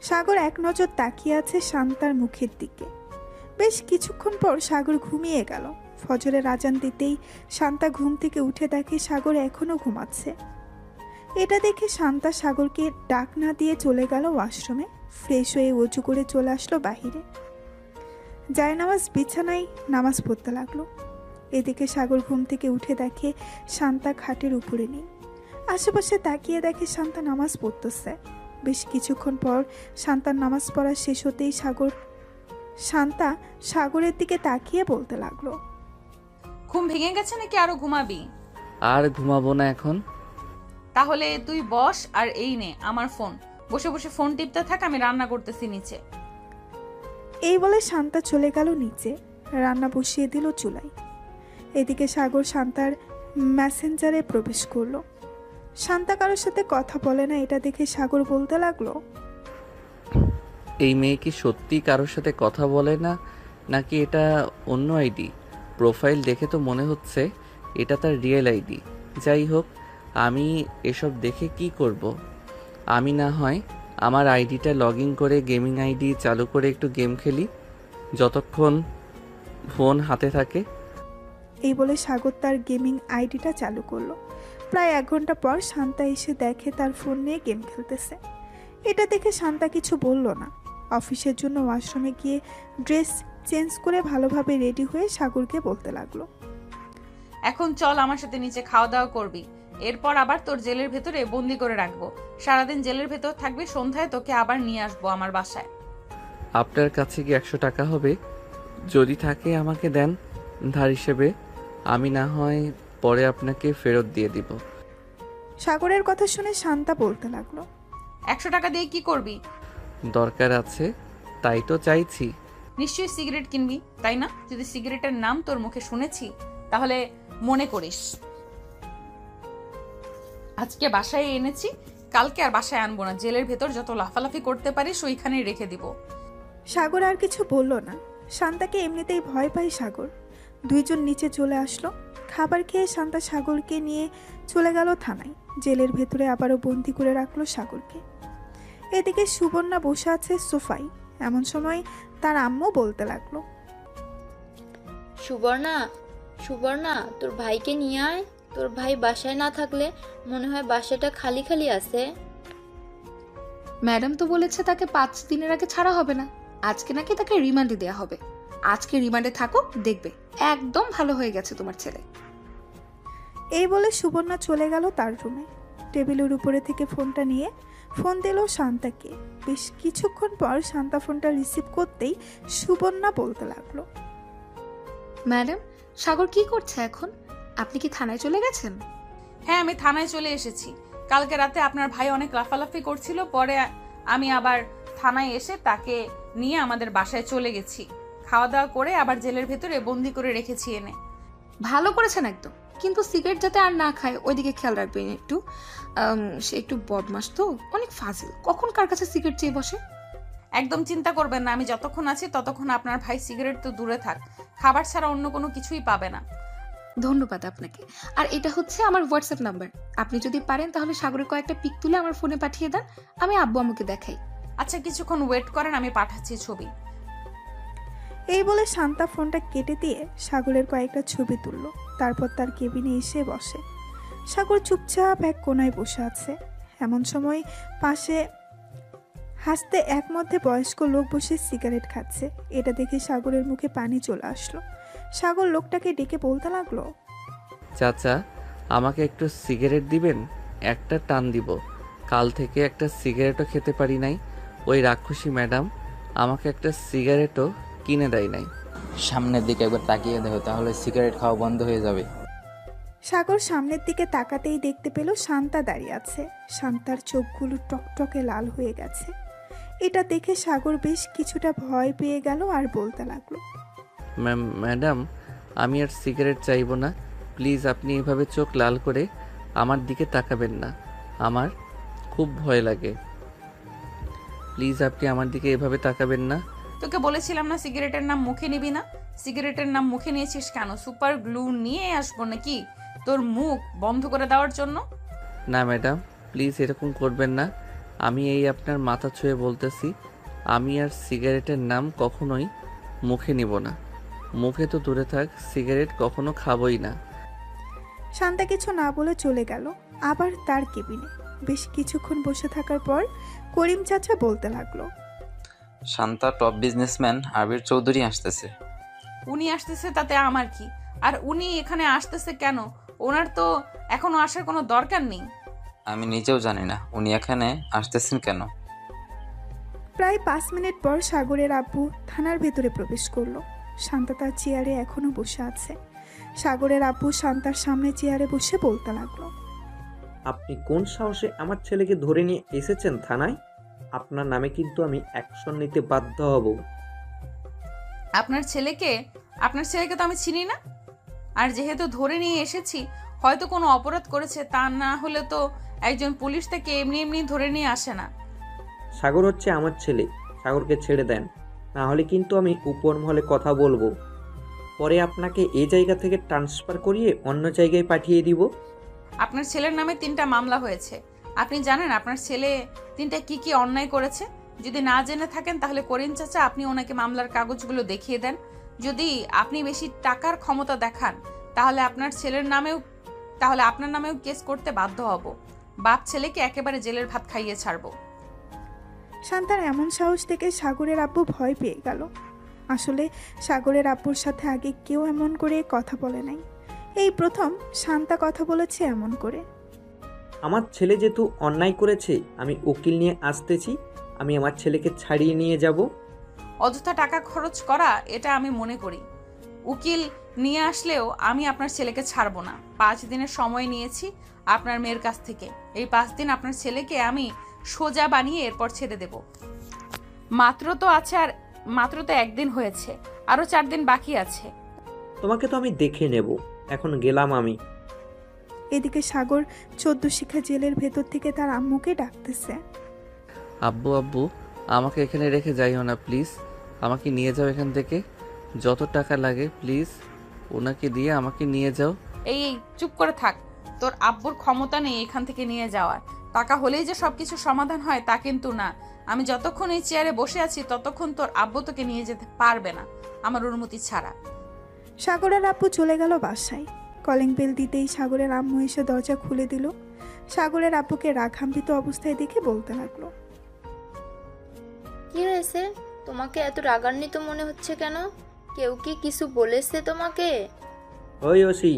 সাগর এক নজর তাকিয়ে আছে শান্তার মুখের দিকে। বেশ কিছুক্ষণ পর সাগর ঘুমিয়ে গেল। ফজরের আজান দিতেই শান্তা ঘুম থেকে উঠে দেখে সাগর এখনো ঘুমাচ্ছে। এটা দেখে শান্তা সাগরকে ডাক না দিয়ে চলে গেল ওয়াশরুমে। ফ্রেশ হয়ে উঁচু করে চলে আসলো বাহিরে। জায়নামাজ বিছানায় নামাজ পড়তে লাগলো। এদিকে সাগর ঘুম থেকে উঠে দেখে শান্তা খাটের উপরে নেই। আশেপাশে তাকিয়ে দেখে শান্তা নামাজ পড়তেছে। বেশ কিছুক্ষণ পর শান্তার নামাজ পড়া শেষ হতেই শান্তা সাগরের দিকে তাকিয়ে বলতে লাগলো, ঘুম ভেঙে গেছে নাকি আরো ঘুমাবি? আর ঘুমাবো না এখন। তাহলে তুই বস আর এই নে আমার ফোন, বসে বসে ফোন টিপতে থাক, আমি রান্না করতেছি নিচে। এই বলে শান্তা চলে গেল নিচে। রান্না বসিয়ে দিল চুলায়। এদিকে সাগর শান্তার মেসেঞ্জারে প্রবেশ করলো। শান্তা কারোর সাথে কথা বলে না এটা দেখে সাগর বলতে লাগলো, এই মেয়ে কি সত্যি কারোর সাথে কথা বলে না, নাকি এটা অন্য আইডি? প্রোফাইল দেখে তো মনে হচ্ছে এটা তার রিয়েল আইডি। যাই হোক, আমি এসব দেখে কি করব? আমি না হয় আমার আইডিটা লগ ইন করে গেমিং আইডি চালু করে একটু গেম খেলি যতক্ষণ ফোন হাতে থাকে। এই বলে সাগর তার গেমিং আইডিটা চালু করলো। প্রায় 1 ঘন্টা পর শান্তা এসে দেখে তার ফোন নিয়ে গেম খেলতেছে। এটা দেখে শান্তা কিছু বলল না। অফিসের জন্য ওয়াশরুমে গিয়ে ড্রেস চেঞ্জ করে ভালোভাবে রেডি হয়ে সাগরকে বলতে লাগলো, এখন চল আমার সাথে নিচে খাওয়া দাওয়া করবি, এরপর আবার তোর জেলের ভেতরে বন্দি করে রাখবো। সারাদিন জেলের ভেতর থাকবি, সন্ধ্যায় তোকে আবার নিয়ে আসবো আমার বাসায়। আপনার কাছে কি 100 টাকা হবে? যদি থাকে আমাকে দেন ধার হিসেবে, আমি না হয় পরে আপনাকে ফেরত দিয়ে দিব। সাগরের কথা শুনে শান্তা বলতে লাগলো, 100 টাকা দিয়ে কি করবি? দরকার আছে তাই তো চাইছি। নিশ্চয়ই সিগারেট কিনবি, তাই না? যদি সিগারেটের নাম তোর মুখে শুনেছি তাহলে মনে করিস আজকে বাসায় এনেছি, কালকে আর বাসায় আনবো না। জেলের ভেতর যত লাফালাফি করতে পারিস ওইখানেই রেখে দিব। সাগর আর কিছু বলল না। শান্তাকে এমনিতেই ভয় পায় সাগর। দুইজন নিচে চলে আসলো। খাবার খেয়ে শান্তা সাগরকে নিয়ে চলে গেল থানায়। জেলের ভেতরে আবারও বন্দি করে রাখলো সাগরকে। এদিকে সুবর্ণা বসে আছে সোফায়। এমন সময় তার আম্মু বলতে লাগলো, সুবর্ণা, সুবর্ণা, তোর ভাইকে নিয়ে আয়। তোর ভাই বাসায় না থাকলে মনে হয় বাসাটা খালি খালি আছে। ম্যাডাম তো বলেছে তাকে 5 দিনের আগে ছাড়া হবে না। আজকে নাকি তাকে রিমান্ডে দেওয়া হবে। আজকে রিমান্ডে থাকো, দেখবে একদম ভালো হয়ে গেছে তোমার ছেলে। এই বলে সুবর্ণা চলে গেল তার রুমে। টেবিলের উপরে থেকে ফোনটা নিয়ে ফোন দিল শান্তাকে। বেশ কিছুক্ষণ পর শান্তা ফোনটা রিসিভ করতেই সুবর্ণা বলতে লাগলো, ম্যাডাম, সাগর কি করছে এখন? আপনি কি থানায় চলে গেছেন? হ্যাঁ, আমি থানায় চলে এসেছি। কালকে রাতে আপনার ভাই অনেক লাফালাফি করছিল, পরে আমি আবার থানায় এসে তাকে নিয়ে আমাদের বাসায় চলে গেছি। খাওয়া দাওয়া করে আবার জেলের ভেতরে বন্দি করে রেখেছি এনে। ভালো করেছেন একদম, কিন্তু সিগারেট যাতে আর না খায় ওইদিকে খেয়াল রাখবেন একটু। সে একটু বদমাস তো, অনেক ফাজিল, কখন কার কাছে সিগারেট চেয়ে বসে। একদম চিন্তা করবেন না, আমি যতক্ষণ আছি ততক্ষণ আপনার ভাই সিগারেট তো দূরে থাক, খাবার ছাড়া অন্য কোনো কিছুই পাবে না। ধন্যবাদ আপনাকে। আর এটা হচ্ছে আমার হোয়াটসঅ্যাপ নাম্বার। আপনি যদি পারেন তাহলে সাগরের কয়েকটা পিক তুলে আমার ফোনে পাঠিয়ে দেন, আমি আব্বু আম্মুকে দেখাই। আচ্ছা, কিছুক্ষণ ওয়েট করেন, আমি পাঠাচ্ছি ছবি। এই বলে শান্তা ফোনটা কেটে দিয়ে সাগরের কয়েকটা ছবি তুলল। তারপর তার কেবিনে এসে বসে। সাগর চুপচাপ এক কোনায় বসে আছে। এমন সময় পাশে হাসতে এক মধ্যে বয়স্ক লোক বসে সিগারেট খাচ্ছে। এটা দেখে সাগরের মুখে পানি চলে আসলো। সাগর লোকটাকে ডেকে বলতে লাগলো, চাচা, আমাকে একটু সিগারেট দিবেন? একটা টান দিব। কাল থেকে একটা সিগারেটও খেতে পারি নাই। ওই রাক্ষসী ম্যাডাম আমাকে একটা সিগারেটও কিনে দেয় নাই। সামনের দিকে একবার তাকিয়ে দেখো, তাহলে সিগারেট খাওয়া বন্ধ হয়ে যাবে। সাগর সামনের দিকে তাকাতেই দেখতে পেল শান্তা দাঁড়িয়ে আছে। শান্তার চোখগুলো টকটকে লাল হয়ে গেছে। এটা দেখে সাগর বেশ কিছুটা ভয় পেয়ে গেল আর বলতে লাগলো, ম্যাডাম, আমি আর সিগারেট চাইবো না। প্লিজ আপনি এভাবে চোখ লাল করে আমার দিকে তাকাবেন না, আমার খুব ভয় লাগে। প্লিজ আপনি আমার দিকে এভাবে তাকাবেন না। তোকে বলেছিলাম না সিগারেটের নাম মুখে নিবি না? সিগারেটের নাম মুখে নিয়েছিস কেন? সুপার গ্লু নিয়ে আসবো নাকি তোর মুখ বন্ধ করে দেওয়ার জন্য? না ম্যাডাম, প্লিজ এরকম করবেন না। আমি এই আপনার মাথা ছুঁয়ে বলতেছি, আমি আর সিগারেটের নাম কখনোই মুখে নিব না। মুখে তো দূরে থাক, সিগারেট কখনো খাবই না। শান্তা কিছু না বলে চলে গেল আবার তার কেবিনে। বেশ কিছুক্ষণ বসে থাকার পর করিম চাচা বলতে লাগলো, শান্তা টপ বিজনেসম্যান আবির চৌধুরী আসতেছে। উনি আসতেছে তাতে আমার কি? আর উনি এখানে আসতেছে কেন? ওনার তো এখনো আসার কোনো দরকার নেই। আমি নিজেও জানি না উনি এখানে আসতেছেন কেন। প্রায় 5 মিনিট পর সাগরের আব্বু থানার ভেতরে প্রবেশ করলো। শান্তা তার চেয়ারে এখনো বসে আছে। সাগরের আব্বু শান্তার সামনে চেয়ারে বসে বলতে লাগলো, আপনি কোন সাহসে আমার ছেলেকে ধরে নিয়ে এসেছেন থানায়? আপনার নামে কিন্তু আমি অ্যাকশন নিতে বাধ্য হব। আপনার ছেলেকে আপনার ছেলেকে তো আমি চিনি না। আর যেহেতু ধরে নিয়ে এসেছি, হয়তো কোনো অপরাধ করেছে, তা না হলে তো একজন পুলিশ থেকে এমনি এমনি ধরে নিয়ে আসে না। সাগর হচ্ছে আমার ছেলে, সাগরকে ছেড়ে দেন, না হলে কিন্তু আমি উপর মহলে কথা বলবো। পরে আপনাকে এই জায়গা থেকে ট্রান্সফার করিয়ে অন্য জায়গায় পাঠিয়ে দিব। আপনার ছেলের নামে 3টা মামলা হয়েছে। আপনি জানেন আপনার ছেলে 3টা কি কি অন্যায় করেছে? যদি না জেনে থাকেন তাহলে করিম চাচা, আপনি ওনাকে মামলার কাগজগুলো দেখিয়ে দেন। যদি আপনি বেশি টাকার ক্ষমতা দেখান তাহলে আপনার নামেও কেস করতে বাধ্য হব। বাপ ছেলেকে একেবারে জেলের ভাত খাইয়ে ছাড়বো। শান্তার এমন সাহস দেখে সাগরের আব্বু ভয় পেয়ে গেল। আসলে সাগরের আব্বুর সাথে আগে কেউ এমন করে কথা বলে নাই, এই প্রথম শান্তা কথা বলেছে এমন করে। আমার ছেলে যেহেতু অন্যায় করেছে, আমি উকিল নিয়ে আসতেছি, আমি আমার ছেলেকে ছাড়িয়ে নিয়ে যাব। অযথা টাকা খরচ করা এটা আমি মনে করি। উকিল নিয়ে আসলেও আমি আপনার ছেলেকে ছাড়বো না। 5 দিনের সময় নিয়েছি আপনার মেয়ের কাছ থেকে। এই 5 দিন আপনার ছেলেকে আমি সোজা বানিয়ে এরপর ছেড়ে দেব। মাত্র তো 1 দিন হয়েছে, আরো 4 দিন বাকি আছে। তোমাকে তো আমি দেখে নেব, এখন গেলাম আমি। এদিকে সাগর 14 শিখা জেলের ভেতর থেকে তার আম্মুকে ডাকতেছে। আব্বু আব্বু, আমাকে এখানে রেখে যাইও না প্লিজ, আমাকে নিয়ে যাও এখান থেকে। যত টাকা লাগে প্লিজ ওনাকে দিয়ে আমাকে নিয়ে যাও। এই চুপ করে থাক। তোর আব্বুর ক্ষমতা নেই এখান থেকে নিয়ে যাওয়ার। টাকা হলেই যে সবকিছু সমাধান হয় তা কিন্তু না। আমি যতক্ষণ এই চেয়ারে বসে আছি ততক্ষণ তোর আব্বু তোকে নিয়ে যেতে পারবে না আমার অনুমতি ছাড়া। সাগরের আব্বু চলে গেল বাসায়। কলিং বেল দিতেই সাগরের আম্মু এসে দরজা খুলে দিল। সাগরের আব্বুকে রাগান্বিত অবস্থায় দেখে বলতে লাগলো, কি হয়েছে? তোমাকে এত রাগান্বিত মনে হচ্ছে কেন? কেউ কি কিছু বলেছে তোমাকে? ওই ওসি,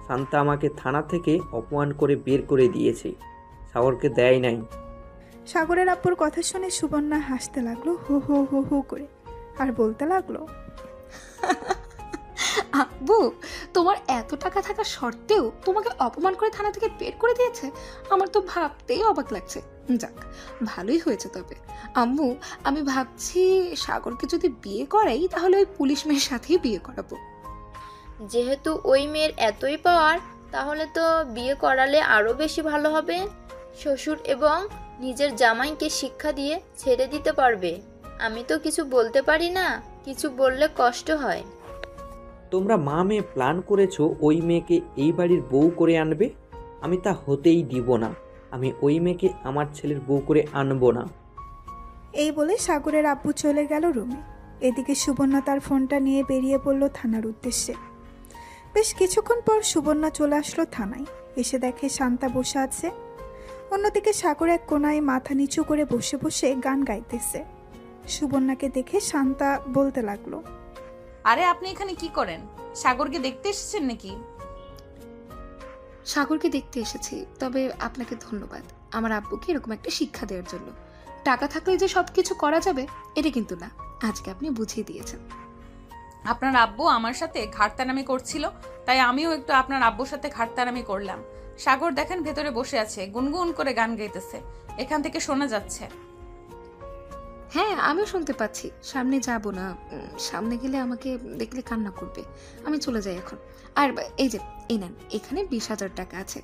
শান্তা আমাকে থানা থেকে অপমান করে বের করে দিয়েছে, সাগরকে দেয় নাই। সাগরের আব্বুর কথা শুনে সুবর্ণা হাসতে লাগলো হু হু হু হু করে, আর বলতে লাগলো, আব্বু, তোমার এত টাকা থাকা সত্ত্বেও তোমাকে অপমান করে থানা থেকে বের করে দিয়েছে? আমার তো ভাবতেই অবাক লাগছে। যাক, ভালোই হয়েছে। তবে আম্মু, আমি ভাবছি সাগরকে যদি বিয়ে করাই তাহলে ওই পুলিশ মেয়ের সাথেই বিয়ে করাবো। যেহেতু ওই মেয়ের এতই পাওয়ার, তাহলে তো বিয়ে করালে আরো বেশি ভালো হবে। শ্বশুর এবং নিজের জামাইকে শিক্ষা দিয়ে ছেড়ে দিতে পারবে। আমি তো কিছু বলতে পারি না, কিছু বললে কষ্ট হয়। তোমরা মা মেয়ে প্ল্যান করেছো ওই মেয়েকে এই বাড়ির বউ করে আনবে, আমি তা হতেই দিব না। আমি ওই মেয়েকে আমার ছেলের বউ করে আনবো না। এই বলে সাগরের আব্বু চলে গেল রুমে। এদিকে সুবর্ণা তার ফোনটা নিয়ে বেরিয়ে পড়ল থানার উদ্দেশ্যে। বেশ কিছুক্ষণ পর সুবর্ণা চলে আসলো থানায়। এসে দেখে শান্তা বসে আছে। অন্যদিকে সাগর এক কোনায় মাথা নিচু করে বসে বসে গান গাইতেছে। সুবর্ণাকে দেখে শান্তা বলতে লাগলো, আরে আপনি এখানে কি করেন? সাগরকে দেখতে এসেছেন নাকি? সাগরকে দেখতে এসেছি, তবে আপনাকে ধন্যবাদ আমার আব্বুকে এরকম একটা শিক্ষা দেওয়ার জন্য। টাকা থাকলে যে সবকিছু করা যাবে এটা কিন্তু না, আজকে আপনি বুঝিয়ে দিয়েছেন। আপনার আব্বু আমার সাথে ঘাটতারামি করছিল, তাই আমিও একটু আপনার আব্বুর সাথে ঘাটতারামি করলাম। সাগর দেখেন ভেতরে বসে আছে, গুনগুন করে গান গাইতেছে, এখান থেকে শোনা যাচ্ছে। হ্যাঁ, আমিও শুনতে পাচ্ছি। সামনে যাব না, সামনে গেলে আমাকে দেখলে কান্না করবে। আমি চলে যাই এখন। আর এই যে, এই নেন, এখানে 20,000 টাকা আছে।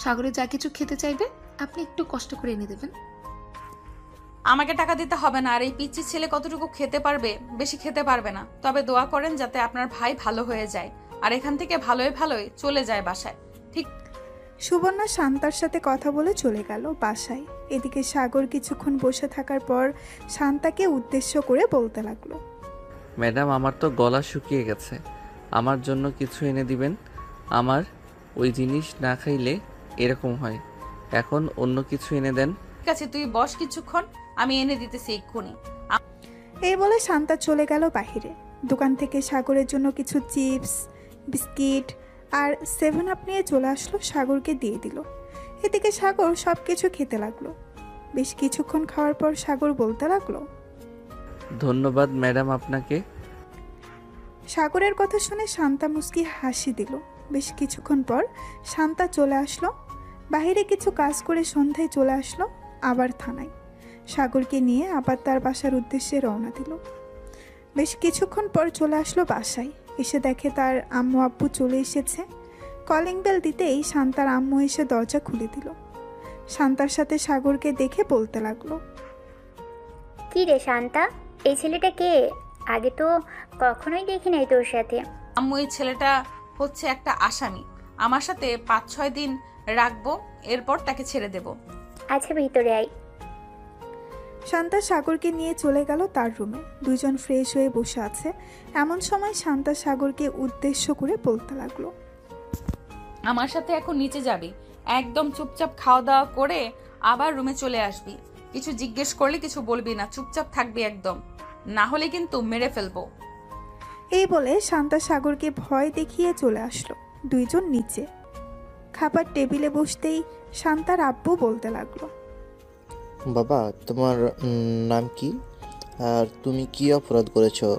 সাগরে যা কিছু খেতে চাইবে আপনি একটু কষ্ট করে এনে দেবেন। আমাকে টাকা দিতে হবে না। আর এই পিচ্চি ছেলে কতটুকু খেতে পারবে? বেশি খেতে পারবে না। তবে দোয়া করেন যাতে আপনার ভাই ভালো হয়ে যায় আর এখান থেকে ভালোই ভালোই চলে যায় বাসায়। ঠিক। সুবর্ণা শান্তার সাথে কথা বলে চলে গেল বাসায়। এদিকে সাগর কিছুক্ষণ বসে থাকার পর শান্তাকে উদ্দেশ্য করে বলতে লাগলো, ম্যাডাম, আমার তো গলা শুকিয়ে গেছে, আমার জন্য কিছু এনে দিবেন। আমার ওই জিনিস না খাইলে এরকম হয়, এখন অন্য কিছু এনে দেন। ঠিক আছে, তুই বস কিছুক্ষণ, আমি এনে দিতেছি এক্ষুনি। এই বলে শান্তা চলে গেল বাহিরে। দোকান থেকে সাগরের জন্য কিছু চিপস, বিস্কিট আর 7 আপ নিয়ে চলে আসলো, সাগরকে দিয়ে দিল। এদিকে সাগর সব কিছু খেতে লাগলো। বেশ কিছুক্ষণ খাওয়ার পর সাগর বলতে লাগলো, ধন্যবাদ ম্যাডাম আপনাকে। সাগরের কথা শুনে শান্তা মুস্কি হাসি দিল। বেশ কিছুক্ষণ পর শান্তা চলে আসলো বাহিরে, কিছু কাজ করে সন্ধ্যায় চলে আসলো আবার থানায়। সাগরকে নিয়ে আবার তার বাসার উদ্দেশ্যে রওনা দিল। বেশ কিছুক্ষণ পর চলে আসলো বাসায়। এসে দেখে তার আম্মু আব্বু চলে এসেছে। কলিং বেল দিতেই শান্তার আম্মু এসে দরজা খুলে দিল। শান্তার সাথে সাগরকে দেখে বলতে লাগলো, কি রে শান্তা, এই ছেলেটা কে? আগে তো কখনোই দেখি নাই তোর সাথে। আম্মু, এই ছেলেটা হচ্ছে একটা আসামি। আমার সাথে 5-6 দিন রাখবো, এরপর তাকে ছেড়ে দেব। আচ্ছা ভিতরে আয়। শান্তা সাগরকে নিয়ে চলে গেল তার রুমে। দুজন ফ্রেশ হয়ে বসে আছে। এমন সময় শান্তা সাগরকে উদ্দেশ্য করে বলতে লাগলো, আমার সাথে এখন নিচে যাবি, একদম চুপচাপ খাওয়া দাওয়া করে আবার রুমে চলে আসবি। কিছু জিজ্ঞেস করলে কিছু বলবি না, চুপচাপ থাকবি একদম, না হলে কিন্তু মেরে ফেলবো। এই বলে শান্তা সাগরকে ভয় দেখিয়ে চলে আসলো। দুইজন নিচে খাবার টেবিলে বসতেই শান্তার আব্বু বলতে লাগলো, বাবা, তোমার নাম কি? আর তুমি কি অপরাধ করেছো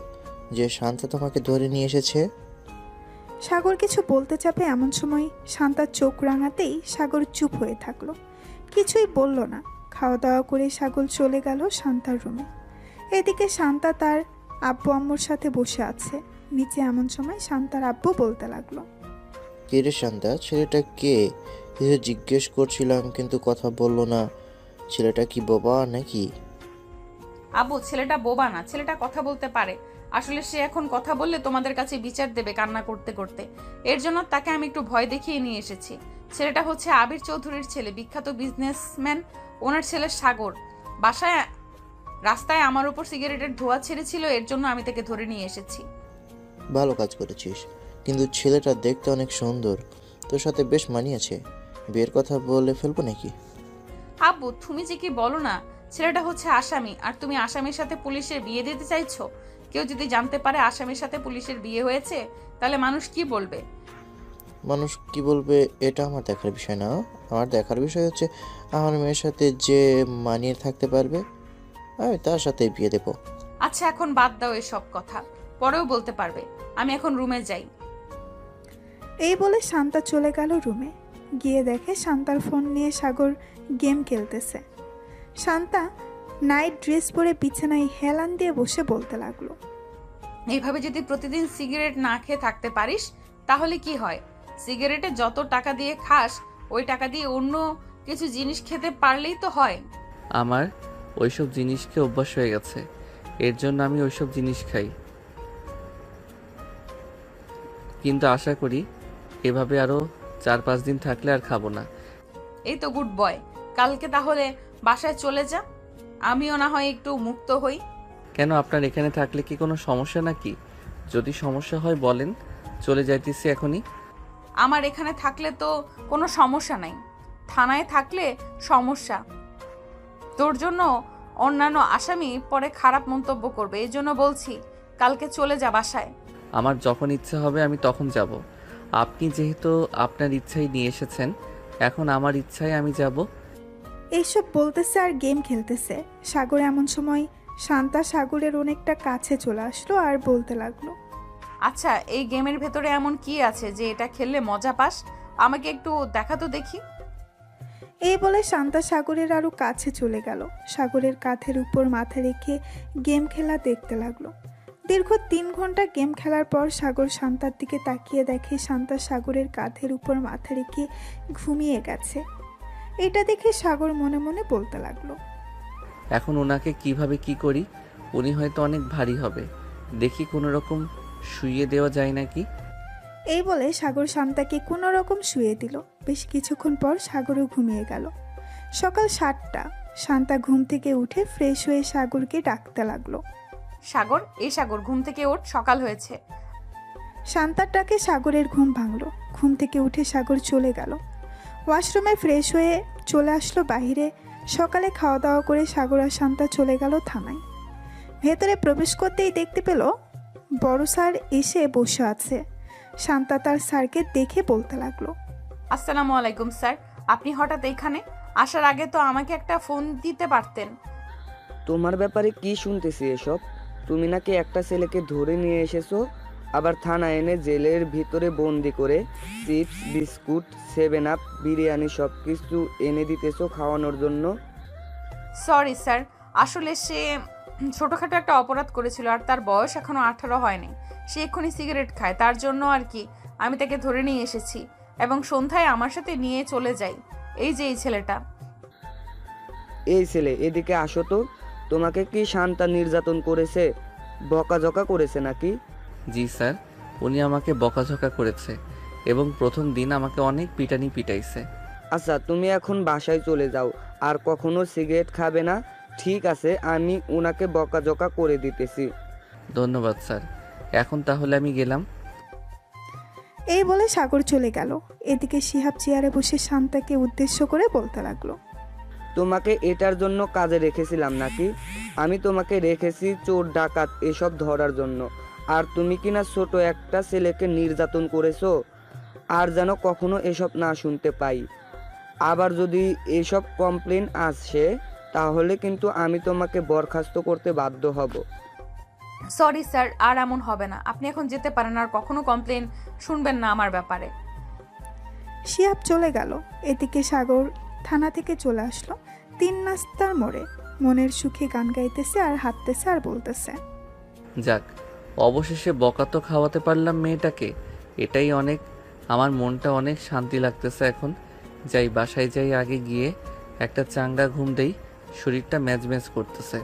যে শান্তা তোমাকে ধরে নিয়ে এসেছে? সাগর কিছু বলতে চাপে এমন সময় শান্তার চোখ রাঙাতেই সাগর চুপ হয়ে থাকলো, কিছুই বলল না। খাওয়া দাওয়া করে সাগর চলে গেল শান্তার রুমে। এদিকে শান্তা তার আব্বু আম্মুর সাথে বসে আছে নিচে। এমন সময় শান্তার আব্বু বলতে লাগলো, কে রে শান্তা, ছেলেটা কে? কিছু জিজ্ঞেস করছিলাম কিন্তু কথা বললো না। ছেলেটা কি বোবা নাকি? আব্বু, ছেলেটা বোবা না, ছেলেটা কথা বলতে পারে। আসলে সে এখন কথা বললে তোমাদের কাছে বিচার দেবে কান্না করতে করতে। এর জন্য তাকে আমি একটু ভয় দেখিয়ে নিয়ে এসেছি। ছেলেটা হচ্ছে আবির চৌধুরীর ছেলে, বিখ্যাত বিজনেসম্যান। ওনার ছেলে সাগর রাস্তায় আমার উপর সিগারেটের ধোঁয়া ছেড়েছিল, এর জন্য আমি তাকে ধরে নিয়ে এসেছি। ভালো কাজ করেছিস, কিন্তু ছেলেটা দেখতে অনেক সুন্দর, তোর সাথে বেশ মানিয়েছে। বিয়ের কথা বলে ফেলবো নাকি? আব্বু, তুমি যে কি বলো না, ছেলেটা হচ্ছে আসামি, আর তুমি আসামির সাথে পুলিশের বিয়ে দিতে চাইছো? কেউ যদি জানতে পারে আসামির সাথে পুলিশের বিয়ে হয়েছে, তাহলে মানুষ কি বলবে? মানুষ কি বলবে এটা আমার দেখার বিষয় না। আমার দেখার বিষয় হচ্ছে আমার মেয়ের সাথে যে মানিয়ে থাকতে পারবে আমি তার সাথে বিয়ে দেবো। আচ্ছা, এখন বাদ দাও এসব কথা, পরেও বলতে পারবে। আমি এখন রুমে যাই। এই বলে শান্তা চলে গেল রুমে। গিয়ে দেখে শান্তার ফোন নিয়ে সাগর গেম খেলতেছে। শান্তা নাইট ড্রেস পরে বিছানায় হেলান দিয়ে বসে বলতে লাগলো, এইভাবে যদি প্রতিদিন সিগারেট না খেয়ে থাকতে পারিস তাহলে কি হয়? সিগারেটে যত টাকা দিয়ে খাস ওই টাকা দিয়ে অন্য কিছু জিনিস খেতে পারলেই তো হয়। আমার ওইসব জিনিসকে অভ্যাস হয়ে গেছে, এর জন্য আমি ওইসব জিনিস খাই। কিন্তু আশা করি এভাবে আরও 4-5 দিন থাকলে আর খাবো না। এই তো গুড বয়, কালকে তাহলে বাসায় চলে যা, আমিও না হয় একটু মুক্ত হই। কেন, আপনার এখানে থাকলে কি কোনো সমস্যা নাকি? যদি সমস্যা হয় বলেন, চলে যাইতেছি এখনই। আমার এখানে থাকলে তো কোনো সমস্যা নাই, থানায় থাকলে সমস্যা। তোর জন্য অন্যান্য আসামি পরে খারাপ মন্তব্য করবে, এই জন্য বলছি কালকে চলে যা বাসায়। আমার যখন ইচ্ছা হবে আমি তখন যাব। আপনি যেহেতু আপনার ইচ্ছাই নিয়ে এসেছেন, এখন আমার ইচ্ছায় আমি যাব। এইসব বলতেছে আর গেম খেলতেছে। সাগর এমন সময় শান্তা সাগরের অনেকটা কাছে চলে আসলো আর বলতে লাগলো, আচ্ছা, এই গেমের ভেতরে এমন কি আছে যে এটা খেললে মজা পাস? আমাকে একটু দেখা তো দেখি। এই বলে শান্তা সাগরের আরো কাছে চলে গেল। সাগরের কাঁধের উপর মাথা রেখে গেম খেলা দেখতে লাগলো। দীর্ঘ 3 ঘন্টা গেম খেলার পর সাগর শান্তার দিকে তাকিয়ে দেখে শান্তা সাগরের কাঁধের উপর মাথা রেখে ঘুমিয়ে গেছে। এটা দেখে সাগর মনে মনে বলতে লাগলো, এখন ওনাকে কিভাবে কি করি? উনি হয়তো অনেক ভারী হবে, দেখি কোনো রকম শুইয়ে দেওয়া যায় নাকি। এই বলে সাগর শান্তাকে কোনো রকম শুয়ে দিল। বেশ কিছুক্ষণ পর সাগরও ঘুমিয়ে গেল। সকাল 7টা। শান্তা ঘুম থেকে উঠে ফ্রেশ হয়ে সাগরকে ডাকতে লাগলো, সাগর, এই সাগর, ঘুম থেকে ওঠ, সকাল হয়েছে। শান্তার ডাকে সাগরের ঘুম ভাঙলো। ঘুম থেকে উঠে সাগর চলে গেল ওয়াশরুমে। ফ্রেশ হয়ে চলে আসলো বাহিরে। সকালে খাওয়া দাওয়া করে সাগর আর শান্তা চলে গেল থানায়। ভেতরে প্রবেশ করতেই দেখতে পেল বড় স্যার এসে বসে আছে। শান্তা তার স্যারকে দেখে বলতে লাগলো, আসসালামু আলাইকুম স্যার, আপনি হঠাৎ এখানে? আসার আগে তো আমাকে একটা ফোন দিতে পারতেন। তোমার ব্যাপারে কি শুনতেছি এসব? তুমি নাকি একটা ছেলেকে ধরে নিয়ে এসেছো, আবার থানায় এনে জেলের ভিতরে বন্দি করে চিপস, বিস্কুট, 7 আপ, বিরিয়ানি সব কিছু এনে দিতেছো খাওয়ানোর জন্য। সরি স্যার, আসলে সে ছোটখাটো একটা অপরাধ করেছিল আর তার বয়স এখনো 18 হয়নি। সে এক্ষুনি সিগারেট খায়, তার জন্য আর কি আমি তাকে ধরে নিয়ে এসেছি এবং সন্ধ্যায় আমার সাথে নিয়ে চলে যাই। এই যে এই ছেলেটা। এই ছেলে, এদিকে আসো তো। তোমাকে কি শান্তা নির্যাতন করেছে, বকাঝকা করেছে নাকি? জি স্যার, উনি আমাকে বকাঝকা করেছে এবং প্রথম দিন আমাকে অনেক পিটানি পিটাইছে। আচ্ছা, তুমি এখন বাসায় চলে যাও, আর কখনো সিগারেট খাবে না, ঠিক আছে? আমি ওনাকে বকাঝকা করে দিতেছি। ধন্যবাদ স্যার, এখন তাহলে আমি গেলাম। এই বলে সাগর চলে গেল। এদিকে শিহাব চেয়ারে বসে শান্তাকে উদ্দেশ্য করে বলতে লাগলো, তোমাকে এটার জন্য কাজে রেখেছিলাম নাকি? আমি তোমাকে রেখেছি চোর ডাকাত এসব ধরার জন্য, আর তুমি কিনা ছোট একটা ছেলেকে নির্যাতন করেছো। আর যেন কখনো এসব না শুনতে পাই। আবার যদি এসব কমপ্লেন আসে তাহলে কিন্তু আমি তোমাকে বরখাস্ত করতে বাধ্য হব। সরি স্যার, আর এমন হবে না। আপনি এখন যেতে পারেন, আর কখনো কমপ্লেন শুনবেন না আমার ব্যাপারে। শিহাব চলে গেল। এদিকে সাগর থানা থেকে চলে আসলো 3 নাস্তার মোড়ে। মনের সুখে গান গাইতেছে আর হাঁটতেছে আর বলতেছে, যাক, অবশেষে বকা তো খাওয়াতে পারলাম মেয়েটাকে, এটাই অনেক। আমার মনটা অনেক শান্তি লাগতেছে এখন। যাই, বাসায় যাই, আগে গিয়ে একটা চাঙ্গা ঘুম দেই, শরীরটা ম্যাজম্যাজ করতেছে।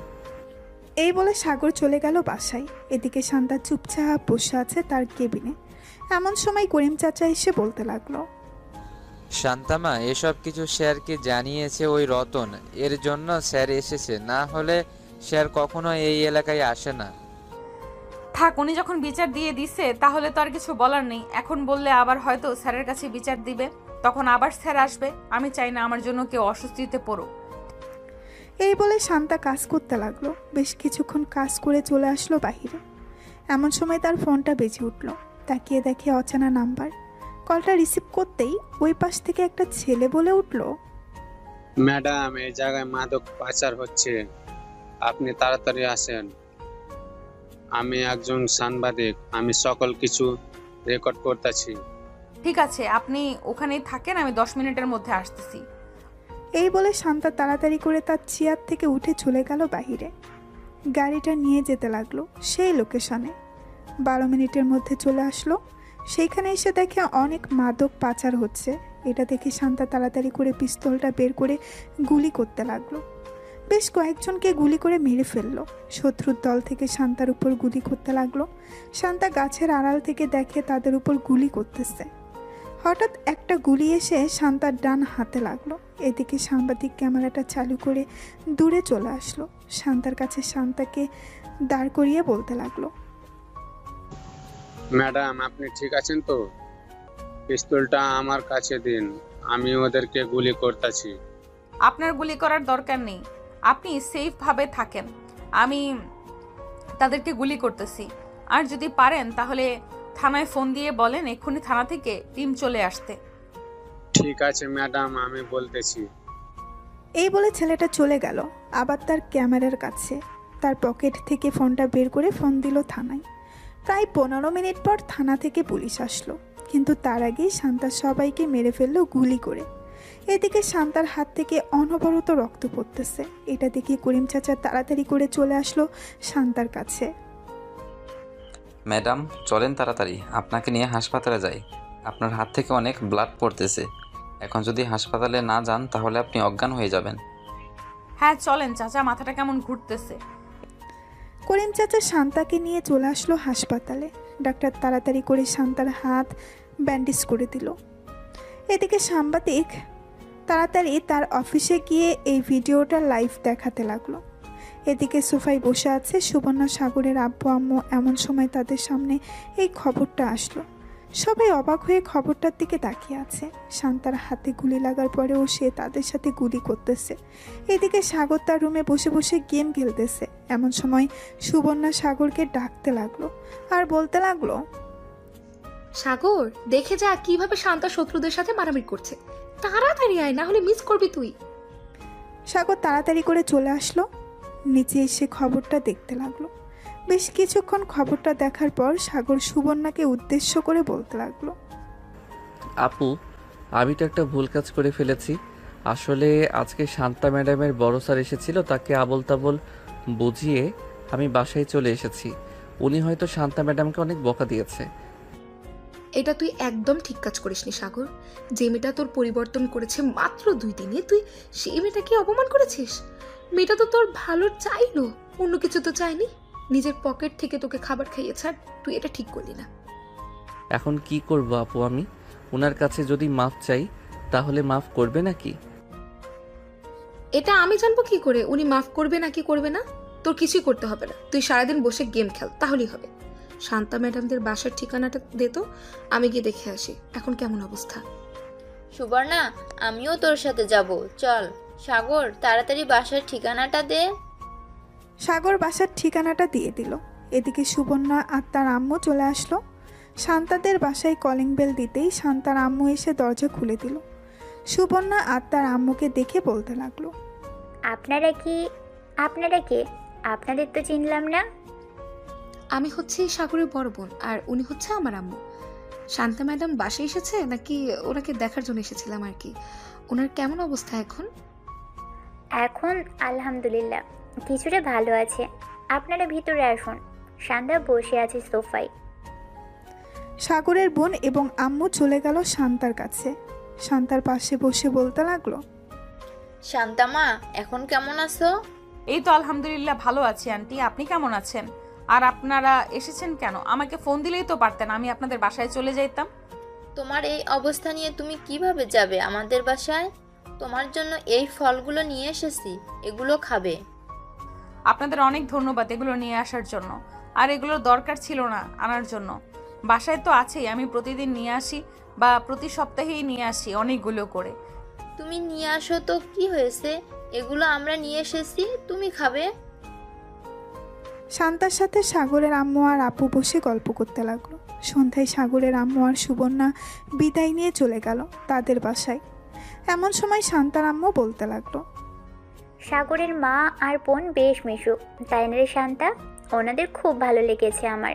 এই বলে সাগর চলে গেল বাসায়। এদিকে শান্তা চুপচাপ বসে আছে তার কেবিনে। এমন সময় করিম চাচা এসে বলতে লাগলো, শান্তামা, এসব কিছু স্যারকে জানিয়েছে ওই রতন, এর জন্য স্যার এসেছে, না হলে স্যার কখনো এই এলাকায় আসে না। থাক, উনি যখন বিচার দিয়ে দিছে তাহলে তো আর কিছু বলার নেই। এখন বললে আবার হয়তো স্যারের কাছে বিচার দিবে, তখন আবার স্যার আসবে। আমি চাই না আমার জন্য কেউ অস্বস্তিতে পড়ুক। এই বলে শান্তা কাজ করতে লাগলো। বেশ কিছুক্ষণ কাজ করে চলে আসলো বাহিরে। এমন সময় তার ফোনটা বেজে উঠলো। তাকিয়ে দেখে অচেনা নাম্বার। কলটা রিসিভ করতেই ওই পাশ থেকে একটা ছেলে বলে উঠলো, ম্যাডাম, এই জায়গায় মাদক পাচার হচ্ছে, আপনি তাড়াতাড়ি আসেন। আমি একজন সাংবাদিক, আমি সকল কিছু রেকর্ড করতেছি। ঠিক আছে, আপনি ওখানেই থাকেন, আমি 10 মিনিটের মধ্যে আসতেছি। এই বলে শান্তা তাড়াতাড়ি করে তার চেয়ার থেকে উঠে চলে গেল বাহিরে। গাড়িটা নিয়ে যেতে লাগলো সেই লোকেশনে। 12 মিনিটের মধ্যে চলে আসলো। সেইখানে এসে দেখে অনেক মাদক পাচার হচ্ছে। এটা দেখে শান্তা তাড়াতাড়ি করে পিস্তলটা বের করে গুলি করতে লাগলো। বেশ কয়েকজনকে গুলি করে মেরে ফেললো। শত্রুর দল থেকে শান্তার উপর গুলি করতে লাগলো। শান্তা গাছের আড়াল থেকে দেখে তাদের উপর গুলি করতেছে। হঠাৎ একটা গুলি এসে শান্তার ডান হাতে লাগলো। এদিকে সাংবাদিক ক্যামেরাটা চালু করে দূরে চলে আসলো। শান্তার কাছে শান্তাকে দাঁড় করিয়ে বলতে লাগলো, ম্যাডাম, আপনি ঠিক আছেন তো? পিস্তলটা আমার কাছে দিন, আমি ওদেরকে গুলি করতেছি। আপনার গুলি করার দরকার নেই, আপনি সেফ ভাবে থাকেন। আমি তাদেরকে গুলি করতেছি। আর যদি পারেন তাহলে থানায় ফোন দিয়ে বলেন এক্ষুনি থানা থেকে টিম চলে আসতে। ঠিক আছে ম্যাডাম, আমি বলতেছি। এই বলে ছেলেটা চলে গেল। আবার তার ক্যামেরার কাছে তার পকেট থেকে ফোনটা বের করে ফোন দিল থানায়। প্রায় 15 মিনিট পর থানা থেকে পুলিশ আসলো, কিন্তু তার আগেই শান্তা সবাইকে মেরে ফেললো গুলি করে। এদিকে শান্তার হাত থেকে অনবরত রক্ত পড়তেছে। এটা দেখে করিম চাচা তাড়াতাড়ি করে চলে আসলো শান্তার কাছে। ম্যাডাম, চলেন তাড়াতাড়ি, আপনাকে নিয়ে হাসপাতালে যাই। আপনার হাত থেকে অনেক ব্লাড পড়তেছে। এখন যদি হাসপাতালে না যান তাহলে আপনি অজ্ঞান হয়ে যাবেন। হ্যাঁ চলেন চাচা, মাথাটা কেমন ঘুরতেছে। করিম চাচা শান্তাকে নিয়ে চলে আসলো হাসপাতালে। ডাক্তার তাড়াতাড়ি করে শান্তার হাত ব্যান্ডেজ করে দিল। এদিকে সাংবাদিক তাড়াতাড়ি তার অফিসে গিয়ে এই ভিডিওটা লাইভ দেখাতে লাগলো। এদিকে সোফায় বসে আছে সুবর্ণা সাগরের আব্বু আম্মু। এমন সময় তাদের সামনে এই খবরটা আসলো। সবাই অবাক হয়ে খবরটার দিকে তাকিয়ে আছে। শান্তার হাতে গুলি লাগার পরেও সে তাদের সাথে গুলি করতেছে। এদিকে সাগর তার রুমে বসে বসে গেম খেলতেছে। এমন সময় সুবর্ণা সাগরকে ডাকতে লাগলো আর বলতে লাগলো, সাগর, দেখে যা কিভাবে শান্তা শত্রুদের সাথে মারামারি করছে। তাড়াতাড়ি আয়, না হলে মিস করবি তুই। সাগর তাড়াতাড়ি করে চলে আসলো। নিচে এসে খবরটা দেখতে লাগলো। বেশ কিছুক্ষণ খবরটা দেখার পর সাগর সুবর্ণাকে উদ্দেশ্য করে বলতে লাগলো, আপু, আমি তো একটা ভুল কাজ করে ফেলেছি। আসলে আজকে শান্তা ম্যাডামের বড় স্যার এসেছিল, তাকে আবল তাবল বুঝিয়ে আমি বাসায় চলে এসেছি। উনি হয়তো শান্তা ম্যাডামকে অনেক বকা দিয়েছে। এটা তুই একদম ঠিক কাজ করিসনি সাগর। যে মেয়েটা তোর পরিবর্তন করেছে মাত্র 2 দিনে, তুই সেই মেয়েটাকে অপমান করেছিস। মেয়েটা তো তোর ভালো চাইলো, অন্য কিছু তো চাইনি। নিজের পকেট থেকে তোকে খাবার খাইয়েছে, আর তুই এটা ঠিক করলি না। এখন কি করব আপু আমি? ওনার কাছে যদি মাফ চাই তাহলে মাফ করবে নাকি? এটা আমি জানবো কি করে উনি মাফ করবে নাকি করবে না? তোর কিছুই করতে হবে না, তুই সারাদিন বসে গেম খেল, তাহলেই হবে। শান্তা ম্যাডামদের বাসার ঠিকানাটা দে তো, আমি গিয়ে দেখে আসি এখন কেমন অবস্থা। সুবর্ণা, আমিও তোর সাথে যাব, চল। সাগর, তাড়াতাড়ি বাসার ঠিকানাটা দে। সাগর বাসার ঠিকানাটা দিয়ে দিল। এদিকে সুবর্ণা আর তার আম্মু চলে আসলো। শান্তাদের বাসায় কলিং বেল দিতেই শান্তার আম্মু এসে দরজা খুলে দিল। সুবর্ণা আর তার আম্মুকে দেখে বলতে লাগলো, আপনারা কে? আপনাদের তো চিনলাম না। আমি হচ্ছে সাগরের বড় বোন, আর উনি হচ্ছে আমার আম্মু। শান্তা ম্যাডাম বাসায় এসেছে নাকি ওনাকে দেখার জন্য এসেছিলাম আর কি। ওনার কেমন অবস্থা এখন? এখন আলহামদুলিল্লাহ কিছুটা ভালো আছে। আপনারা ভিতরে আসুন, শান্তা বসে আছে সোফায়। সাগরের বোন এবং আম্মু চলে গেল শান্তার কাছে। শান্তার পাশে বসে বলতে লাগলো, শান্তা মা, এখন কেমন আছো? এই তো আলহামদুলিল্লাহ ভালো আছি আন্টি, আপনি কেমন আছেন? আর আপনারা এসেছেন কেন? আমাকে ফোন দিলেই তো পারতেন, আমি আপনাদের বাসায় চলে যাইতাম। তোমার এই অবস্থা নিয়ে তুমি কিভাবে যাবে আমাদের বাসায়? তোমার জন্য এই ফলগুলো নিয়ে এসেছি, এগুলো খাবে। আপনাদের অনেক ধন্যবাদ এগুলো নিয়ে আসার জন্য, আর এগুলোর দরকার ছিল না আনার জন্য। বাসায় তো আছেই, আমি প্রতিদিন নিয়ে আসি বা প্রতি সপ্তাহেই নিয়ে আসি অনেকগুলো করে। তুমি নিয়ে আসো তো কি হয়েছে, এগুলো আমরা নিয়ে এসেছি, তুমি খাবে। শান্তার সাথে সাগরের আম্মু আর আপু বসে গল্প করতে লাগলো। সন্ধ্যায় সাগরের আম্মু আর সুবর্ণা বিদায় নিয়ে চলে গেল তাদের বাসায়। এমন সময় শান্তার আম্মু বলতে লাগলো, সাগরের মা আর বোন বেশ মিশুক, তাই না রে শান্তা? ওনাদের খুব ভালো লেগেছে আমার।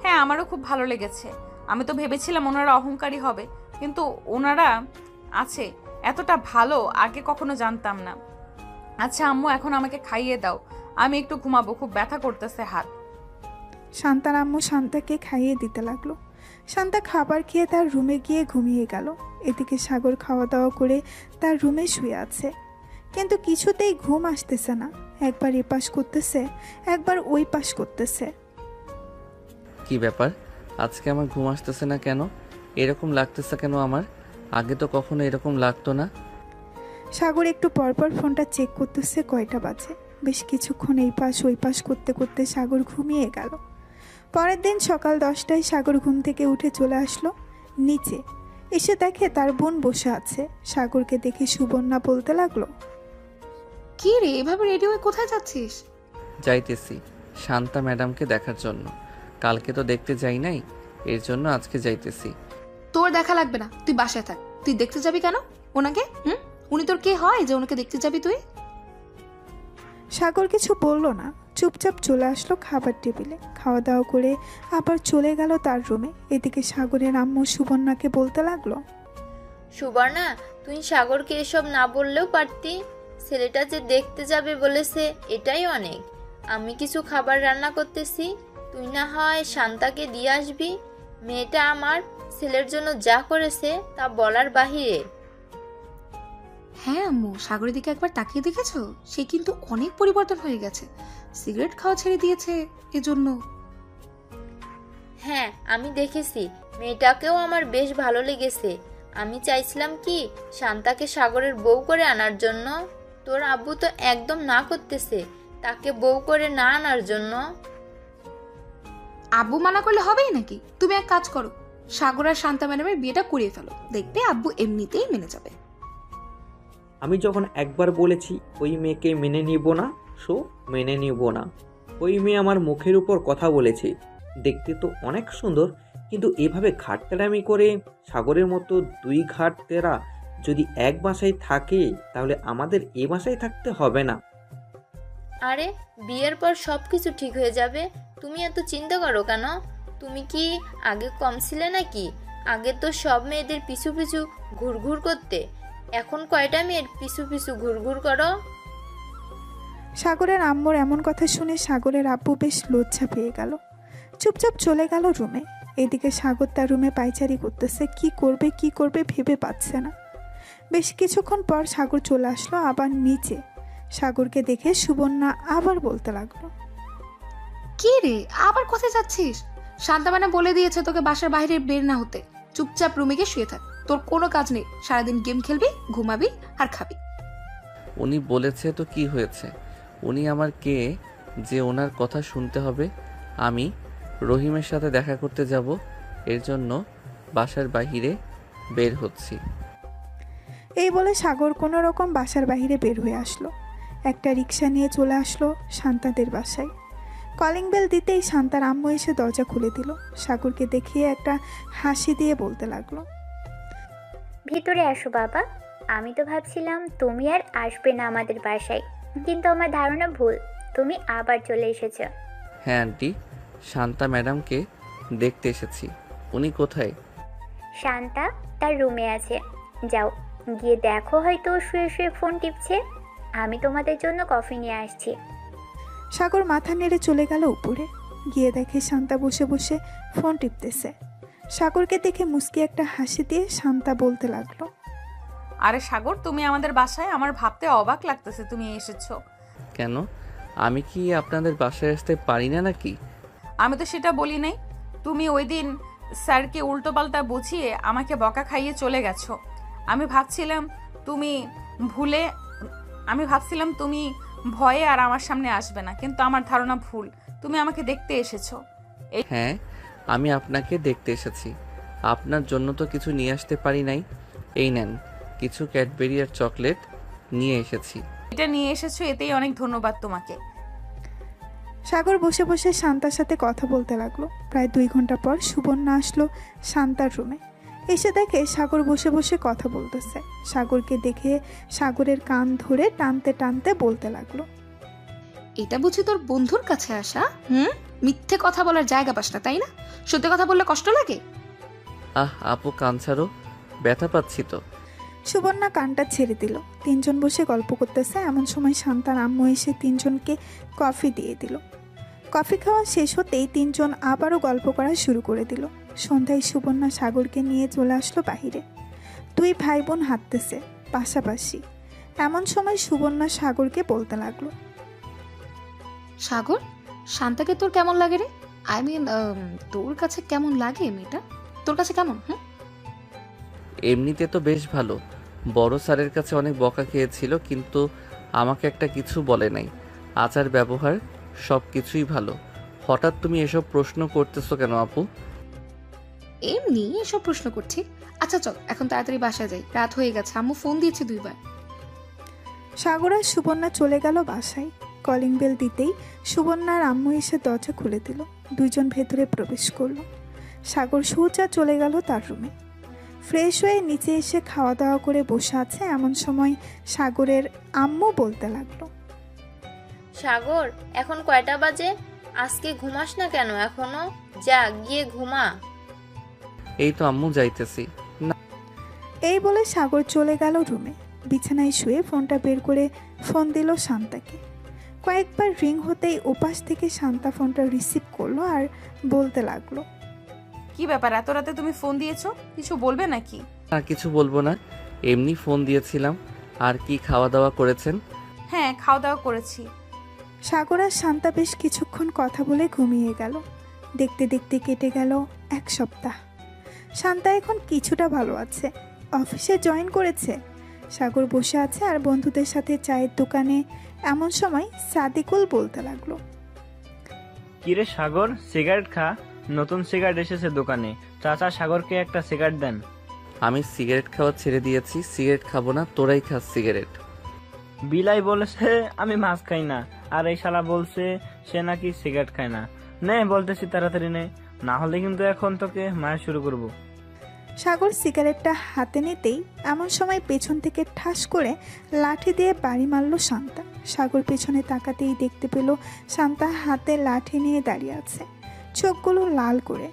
হ্যাঁ, আমারও খুব ভালো লেগেছে। আমি তো ভেবেছিলাম ওনারা অহংকারী হবে, কিন্তু ওনারা আছে এতটা ভালো আগে কখনো জানতাম না। আচ্ছা আম্মু, এখন আমাকে খাইয়ে দাও, আমি একটু ঘুমাবো, খুব ব্যথা করতেছে হাত। শান্তার আম্মু শান্তাকে খাইয়ে দিতে লাগলো। শান্তা খাবার খেয়ে তার রুমে গিয়ে ঘুমিয়ে গেল। এদিকে সাগর খাওয়া দাওয়া করে তার রুমে শুয়ে আছে, কিন্তু কিছুতেই ঘুম আসতেছে না। একবার এ পাশ করতেছে, একবার ওই পাশ করতেছে। কি ব্যাপার, আজকে আমার ঘুম আসতেছে না কেন? এরকম লাগতেছে কেন আমার? আগে তো কখনো এরকম লাগতো না। সাগর একটু পরপর ফোনটা চেক করতেছে কয়টা বাজে। বেশ কিছুক্ষণ এই পাশ ওই পাশ করতে করতে সাগর ঘুমিয়ে গেল। পরের দিন সকাল 10টায় সাগর ঘুম থেকে উঠে চলে আসলো নিচে। এসে দেখে তার বোন বসে আছে। সাগরকে দেখে সুবর্ণা বলতে লাগলো, কি রে, এভাবে রেডি হয়ে কোথায় যাচ্ছিস? যাইতেছি শান্তা ম্যাডামকে দেখার জন্য। কালকে তো দেখতে যাই নাই, এর জন্য আজকে যাইতেছি। তোর দেখা লাগবে না, তুই বাসায় থাক। তুই দেখতে যাবি কেন ওনাকে? উনি তোর কে হয় যে ওনাকে দেখতে যাবি তুই? সাগর কিছু বলল না, চুপচাপ চলে আসলো খাবার টেবিলে। খাওয়া দাওয়া করে আবার চলে গেল তার রুমে। এদিকে সাগরের আম্মু সুবর্ণাকে বলতে লাগলো, সুবর্ণা, তুই সাগরকে এসব না বললেও পারতি। ছেলেটা যে দেখতে যাবে বলেছে, এটাই অনেক। আমি কিছু খাবার রান্না করতেছি, তুই না হয় শান্তাকে দিয়ে আসবি। মেয়েটা আমার ছেলের জন্য যা করেছে তা বলার বাহিরে। হ্যাঁ আম্মু, সাগরের দিকে একবার তাকিয়ে দেখেছো? সে কিন্তু অনেক পরিবর্তন হয়ে গেছে। সিগারেট খাওয়া ছেড়ে দিয়েছে এজন্য। হ্যাঁ, আমি দেখেছি, মেয়েটাকেও আমার বেশ ভালো লেগেছে। আমি চাইছিলাম কি শান্তাকে সাগরের বউ করে আনার জন্য। তোর আব্বু তো একদম না করতেছে তাকে বউ করে না আনার জন্য। আব্বু মানা করলে হবেই নাকি? তুমি এক কাজ করো, সাগর আর শান্তা ম্যাডামের বিয়েটা করিয়ে ফেলো, দেখবে আব্বু এমনিতেই মেনে যাবে। আমি যখন একবার বলেছি ওই মেয়েকে মেনে নিব না, সো মেনে নিব না। ওই মেয়ে আমার মুখের উপর কথা বলেছে, দেখতে তো অনেক সুন্দর, কিন্তু এভাবে ঘাটতেরামি করে সাগরের মতো 2 ঘাটতেরা যদি এক বাসায় থাকে তাহলে আমাদের এ বাসায় থাকতে হবে না। আরে, বিয়ের পর সব কিছু ঠিক হয়ে যাবে, তুমি এত চিন্তা করো কেন? তুমি কি আগে কম ছিলে নাকি? আগে তো সব মেয়েদের পিছু পিছু ঘুরঘুর করতে, এখন কয়টা মেয়ের পিছু পিছু ঘুরঘুর করো? সাগরের আম্মুর এমন কথা শুনে সাগরের আব্বু বেশ লজ্জা পেয়ে গেল। চুপচাপ চলে গেল রুমে। এদিকে সাগর তার রুমে পায়চারি করতেছে, কি করবে ভেবে পাচ্ছে না। বেশ কিছুক্ষণ পর সাগর চলে আসলো আবার নিচে। সাগরকে দেখে সুবর্ণা আবার বলতে লাগলো, কি রে, আবার কোথায় যাচ্ছিস? শান্তা ম্যাডাম বলে দিয়েছে তোকে বাসার বাইরে বের না হতে। চুপচাপ রুমে গিয়ে শুয়ে থাক, তোর কোনো কাজ নেই। সারাদিন গেম খেলবি, ঘুমাবি আর খাবি। উনি বলেছে তো কি হয়েছে? উনি আমার কে যে ওনার কথা শুনতে হবে? আমি রহিমের সাথে দেখা করতে যাব, এর জন্য বাসার বাইরে বের হচ্ছি। এই বলে সাগর কোনো রকম বাসার বাইরে বের হয়ে আসলো। একটা রিক্সা নিয়ে চলে আসলো শান্তাদের বাসায়। কলিং বেল দিতেই শান্তার আম্মু এসে দরজা খুলে দিল। সাগরকে দেখিয়ে একটা হাসি দিয়ে বলতে লাগলো, ভিতরে আসো বাবা। আমি তো ভাবছিলাম তুমি আর আসবে না আমাদের বাসায়, কিন্তু আমার ধারণা ভুল, তুমি আবার চলে এসেছো। হ্যাঁ আন্টি, শান্তা ম্যাডামকে দেখতে এসেছি। উনি কোথায়? শান্তা তার রুমে আছে, যাও গিয়ে দেখো, হয়তো শুয়ে শুয়ে ফোন টিপছে। আমি তোমাদের জন্য কফি নিয়ে আসছি। সাগর মাথা নেড়ে চলে গেল উপরে। গিয়ে দেখে শান্তা বসে বসে ফোন টিপতেছে। সাগরকে দেখে মুস্কি একটা হাসি দিয়ে শান্তা বলতে লাগলো, আরে সাগর, তুমি আমাদের বাসায়? আমার ভাবতে অবাক লাগতেছে তুমি এসেছো। কেন, আমি কি আপনাদের বাসায় আসতে পারি না নাকি? আমি তো সেটা বলি নাই। তুমি ওই দিন স্যারকে উল্টোপাল্টা বুঝিয়ে আমাকে বকা খাইয়ে চলে গেছো। আমি ভাবছিলাম তুমি ভয়ে আর আমার সামনে আসবে না, কিন্তু আমার ধারণা ভুল, তুমি আমাকে দেখতে এসেছো। হ্যাঁ, আমি আপনাকে দেখতে এসেছি। আপনার জন্য তো কিছু নিয়ে আসতে পারি নাই। এই নেন, কিছু ক্যাডবেরি আর চকলেট নিয়ে এসেছি। এটা নিয়ে এসেছো, এতেই অনেক ধন্যবাদ তোমাকে। সাগর বসে বসে শান্তার সাথে কথা বলতে লাগলো। প্রায় 2 ঘন্টা পর সুবর্ণা আসলো শান্তার রুমে। এসে দেখে সাগর বসে বসে কথা বলতেছে। সাগরকে দেখে সাগরের কান ধরে টানতে টানতে বলতে লাগলো, এটা বুঝি তোর বন্ধুর কাছে আসা? মিথ্যে কথা বলার জায়গা পাস না, তাই না? সত্যি কথা বললে কষ্ট লাগে? আপু কান ছাড়ো, ব্যথা পাচ্ছি তো। সুবর্ণা কানটা ছেড়ে দিল। 3 জন বসে গল্প করতেছে। এমন সময় শান্তার আম্মু এসে 3 জনকে কফি দিয়ে দিল। কফি খাওয়া শেষ হতেই 3 জন আবারও গল্প করা শুরু করে দিল। সন্ধ্যায় সুবর্ণা সাগরকে নিয়ে চলে আসলো বাহিরে। 2 ভাই বোন হাঁটতেছে পাশাপাশি। এমন সময় সুবর্ণা সাগরকে বলতে লাগলো, সাগর, শান্তাকে তোর কেমন লাগে রে? আই মিন, তোর কাছে কেমন লাগে মেয়েটা? তোর কাছে কেমন? এমনিতে তো বেশ ভালো। বড় স্যারের কাছে অনেক বকা খেয়েছিল, কিন্তু আমাকে একটা কিছু বলে নাই। আচার ব্যবহার সব কিছুই ভালো। হঠাৎ তুমি এসব প্রশ্ন করতেছো কেন আপু? এমনি এসব প্রশ্ন করছি। আচ্ছা চল, এখন তাড়াতাড়ি বাসায় যাই, রাত হয়ে গেছে। আম্মু ফোন দিয়েছে 2 বার। সাগর আর সুবর্ণা চলে গেল বাসায়। কলিং বেল দিতেই সুবর্ণার আম্মু এসে দরজা খুলে দিল। 2 জন ভেতরে প্রবেশ করলো। সাগর সোজা চলে গেল তার রুমে। ফ্রেশ হয়ে নিচে এসে খাওয়া দাওয়া করে বসে আছে। এমন সময় সাগরের আম্মু বলতে লাগলো, সাগর, এখন কয়টা বাজে? আজকে ঘুমাস না কেন এখনো? যা গিয়ে ঘুমা। এই তো আম্মু যাইতেছি। এই বলে সাগর চলে গেল রুমে। বিছানায় শুয়ে ফোনটা বের করে ফোন দিল শান্তাকে। কয়েকবার রিং হতেই ওপাশ থেকে শান্তা ফোনটা রিসিভ করলো আর বলতে লাগলো, কি ব্যাপার, এত রাতে তুমি ফোন দিয়েছো? কিছু বলবে নাকি? আর কিছু বলবো না, এমনি ফোন দিয়েছিলাম। আর কি খাওয়া দাওয়া করেছেন? হ্যাঁ, খাওয়া দাওয়া করেছি। সাগর আর শান্তা বেশ কিছুক্ষণ কথা বলে ঘুমিয়ে গেল। দেখতে দেখতে কেটে গেল 1 সপ্তাহ। শান্তা এখন কিছুটা ভালো আছে, অফিসে জয়েন করেছে। সাগর বসে আছে আর বন্ধুদের সাথে চায়ের দোকানে। এমন সময় সাদিকুল বলতে লাগলো, কিরে সাগর, সিগারেট খা। নতুন সিগারেট এসেছে দোকানে, চাচা সাগরকে একটা সিগারেট দেন। আমি সিগারেট খাওয়া ছেড়ে দিয়েছি। সিগারেট খাবো না, তোরাই খাস সিগারেট। বিলাই বলেছে আমি মাছ খাই না, আর এই শালা বলছে সে নাকি সিগারেট খায় না। নে বলতেছি তাড়াতাড়ি নে, না হলে কিন্তু এখন তোকে মারা শুরু করব। সাগর সিগারেটটা হাতে নিতেই এমন সময় পেছন থেকে ঠাস করে লাঠি দিয়ে বাড়ি মারল শান্তা। সাগর পেছনে তাকাতেই দেখতে পেল শান্তা হাতে লাঠি নিয়ে দাঁড়িয়ে আছে, চোখগুলো লাল করে।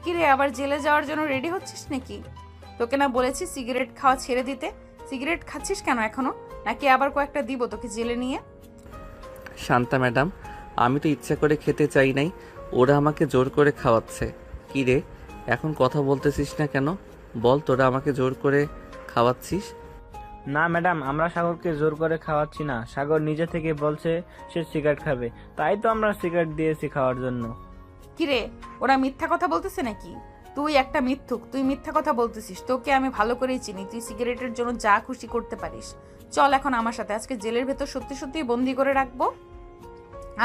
কিরে, আবার জেলে যাওয়ার জন্য রেডি হচ্ছিস নাকি? তোকে না বলেছি সিগারেট খাওয়া ছেড়ে দিতে? সিগারেট খাচ্ছিস কেন এখনো? নাকি আবার কয়েকটা দিব তোকে জেলে নিয়ে? শান্তা ম্যাডাম, আমি তো ইচ্ছা করে খেতে চাই নাই। ওরা আমাকে জোর করে খাওয়াচ্ছে। কি রে, এখন কথা বলতেছিস না কেন? বল, তোরা আমাকে জোর করে খাওয়াচ্ছিস? না ম্যাডাম, আমরা সাগরকে জোর করে খাওয়াচ্ছি না। সাগর নিজে থেকে বলছে সে সিগারেট খাবে, তাই তো আমরা সিগারেট দিয়েছি খাওয়ার জন্য। কিরে, ওরা মিথ্যা কথা বলতেছে নাকি? তুই একটা মিথ্যুক, তুই মিথ্যা কথা বলতেছিস। তোকে আমি ভালো করেই চিনি, তুই সিগারেটের জন্য যা খুশি করতে পারিস। চল এখন আমার সাথে, আজকে জেলের ভেতর সত্যি সত্যি বন্দি করে রাখবো,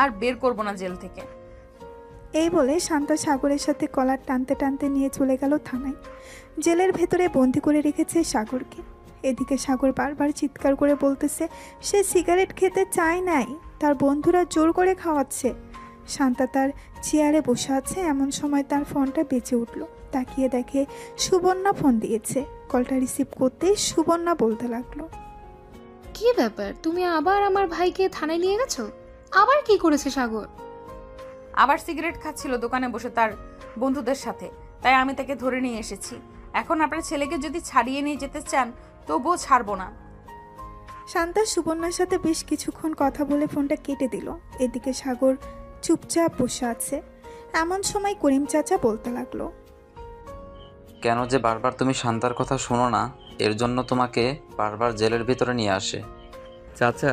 আর বের করবো না জেল থেকে। এই বলে শান্তা সাগরের সাথে কলার টানতে টানতে নিয়ে চলে গেল থানায়। জেলের ভেতরে বন্দি করে রেখেছে সাগরকে। এদিকে সাগর বারবার চিৎকার করে বলতেছে সে সিগারেট খেতে চায় নাই, তার বন্ধুরা জোর করে খাওয়াচ্ছে। শান্তা তার চেয়ারে বসে আছে, এমন সময় তার ফোনটা বেজে উঠল। তাকিয়ে দেখে সুবর্ণা ফোন দিয়েছে। কলটা রিসিভ করতেই সুবর্ণা বলতে লাগলো, কি ব্যাপার, তুমি আবার আমার ভাইকে থানায় নিয়ে গেছো? আবার কি করেছে সাগর? আবার সিগারেট খাচ্ছিল দোকানে বসে তার বন্ধুদের সাথে, তাই আমি তাকে ধরে নিয়ে এসেছি। এখন আপনার ছেলেকে যদি ছাড়িয়ে নিয়ে যেতে চান তবুও ছাড়বো না। শান্তা সুবর্ণার সাথে বেশ কিছুক্ষণ কথা বলে ফোনটা কেটে দিল। এদিকে সাগর চুপচাপ বসে আছে। এমন সময় করিম চাচা বলতে লাগলো, কেন যে বারবার তুমি শান্তার কথা শোনো না, এর জন্য তোমাকে বারবার জেলের ভিতরে নিয়ে আসে। চাচা,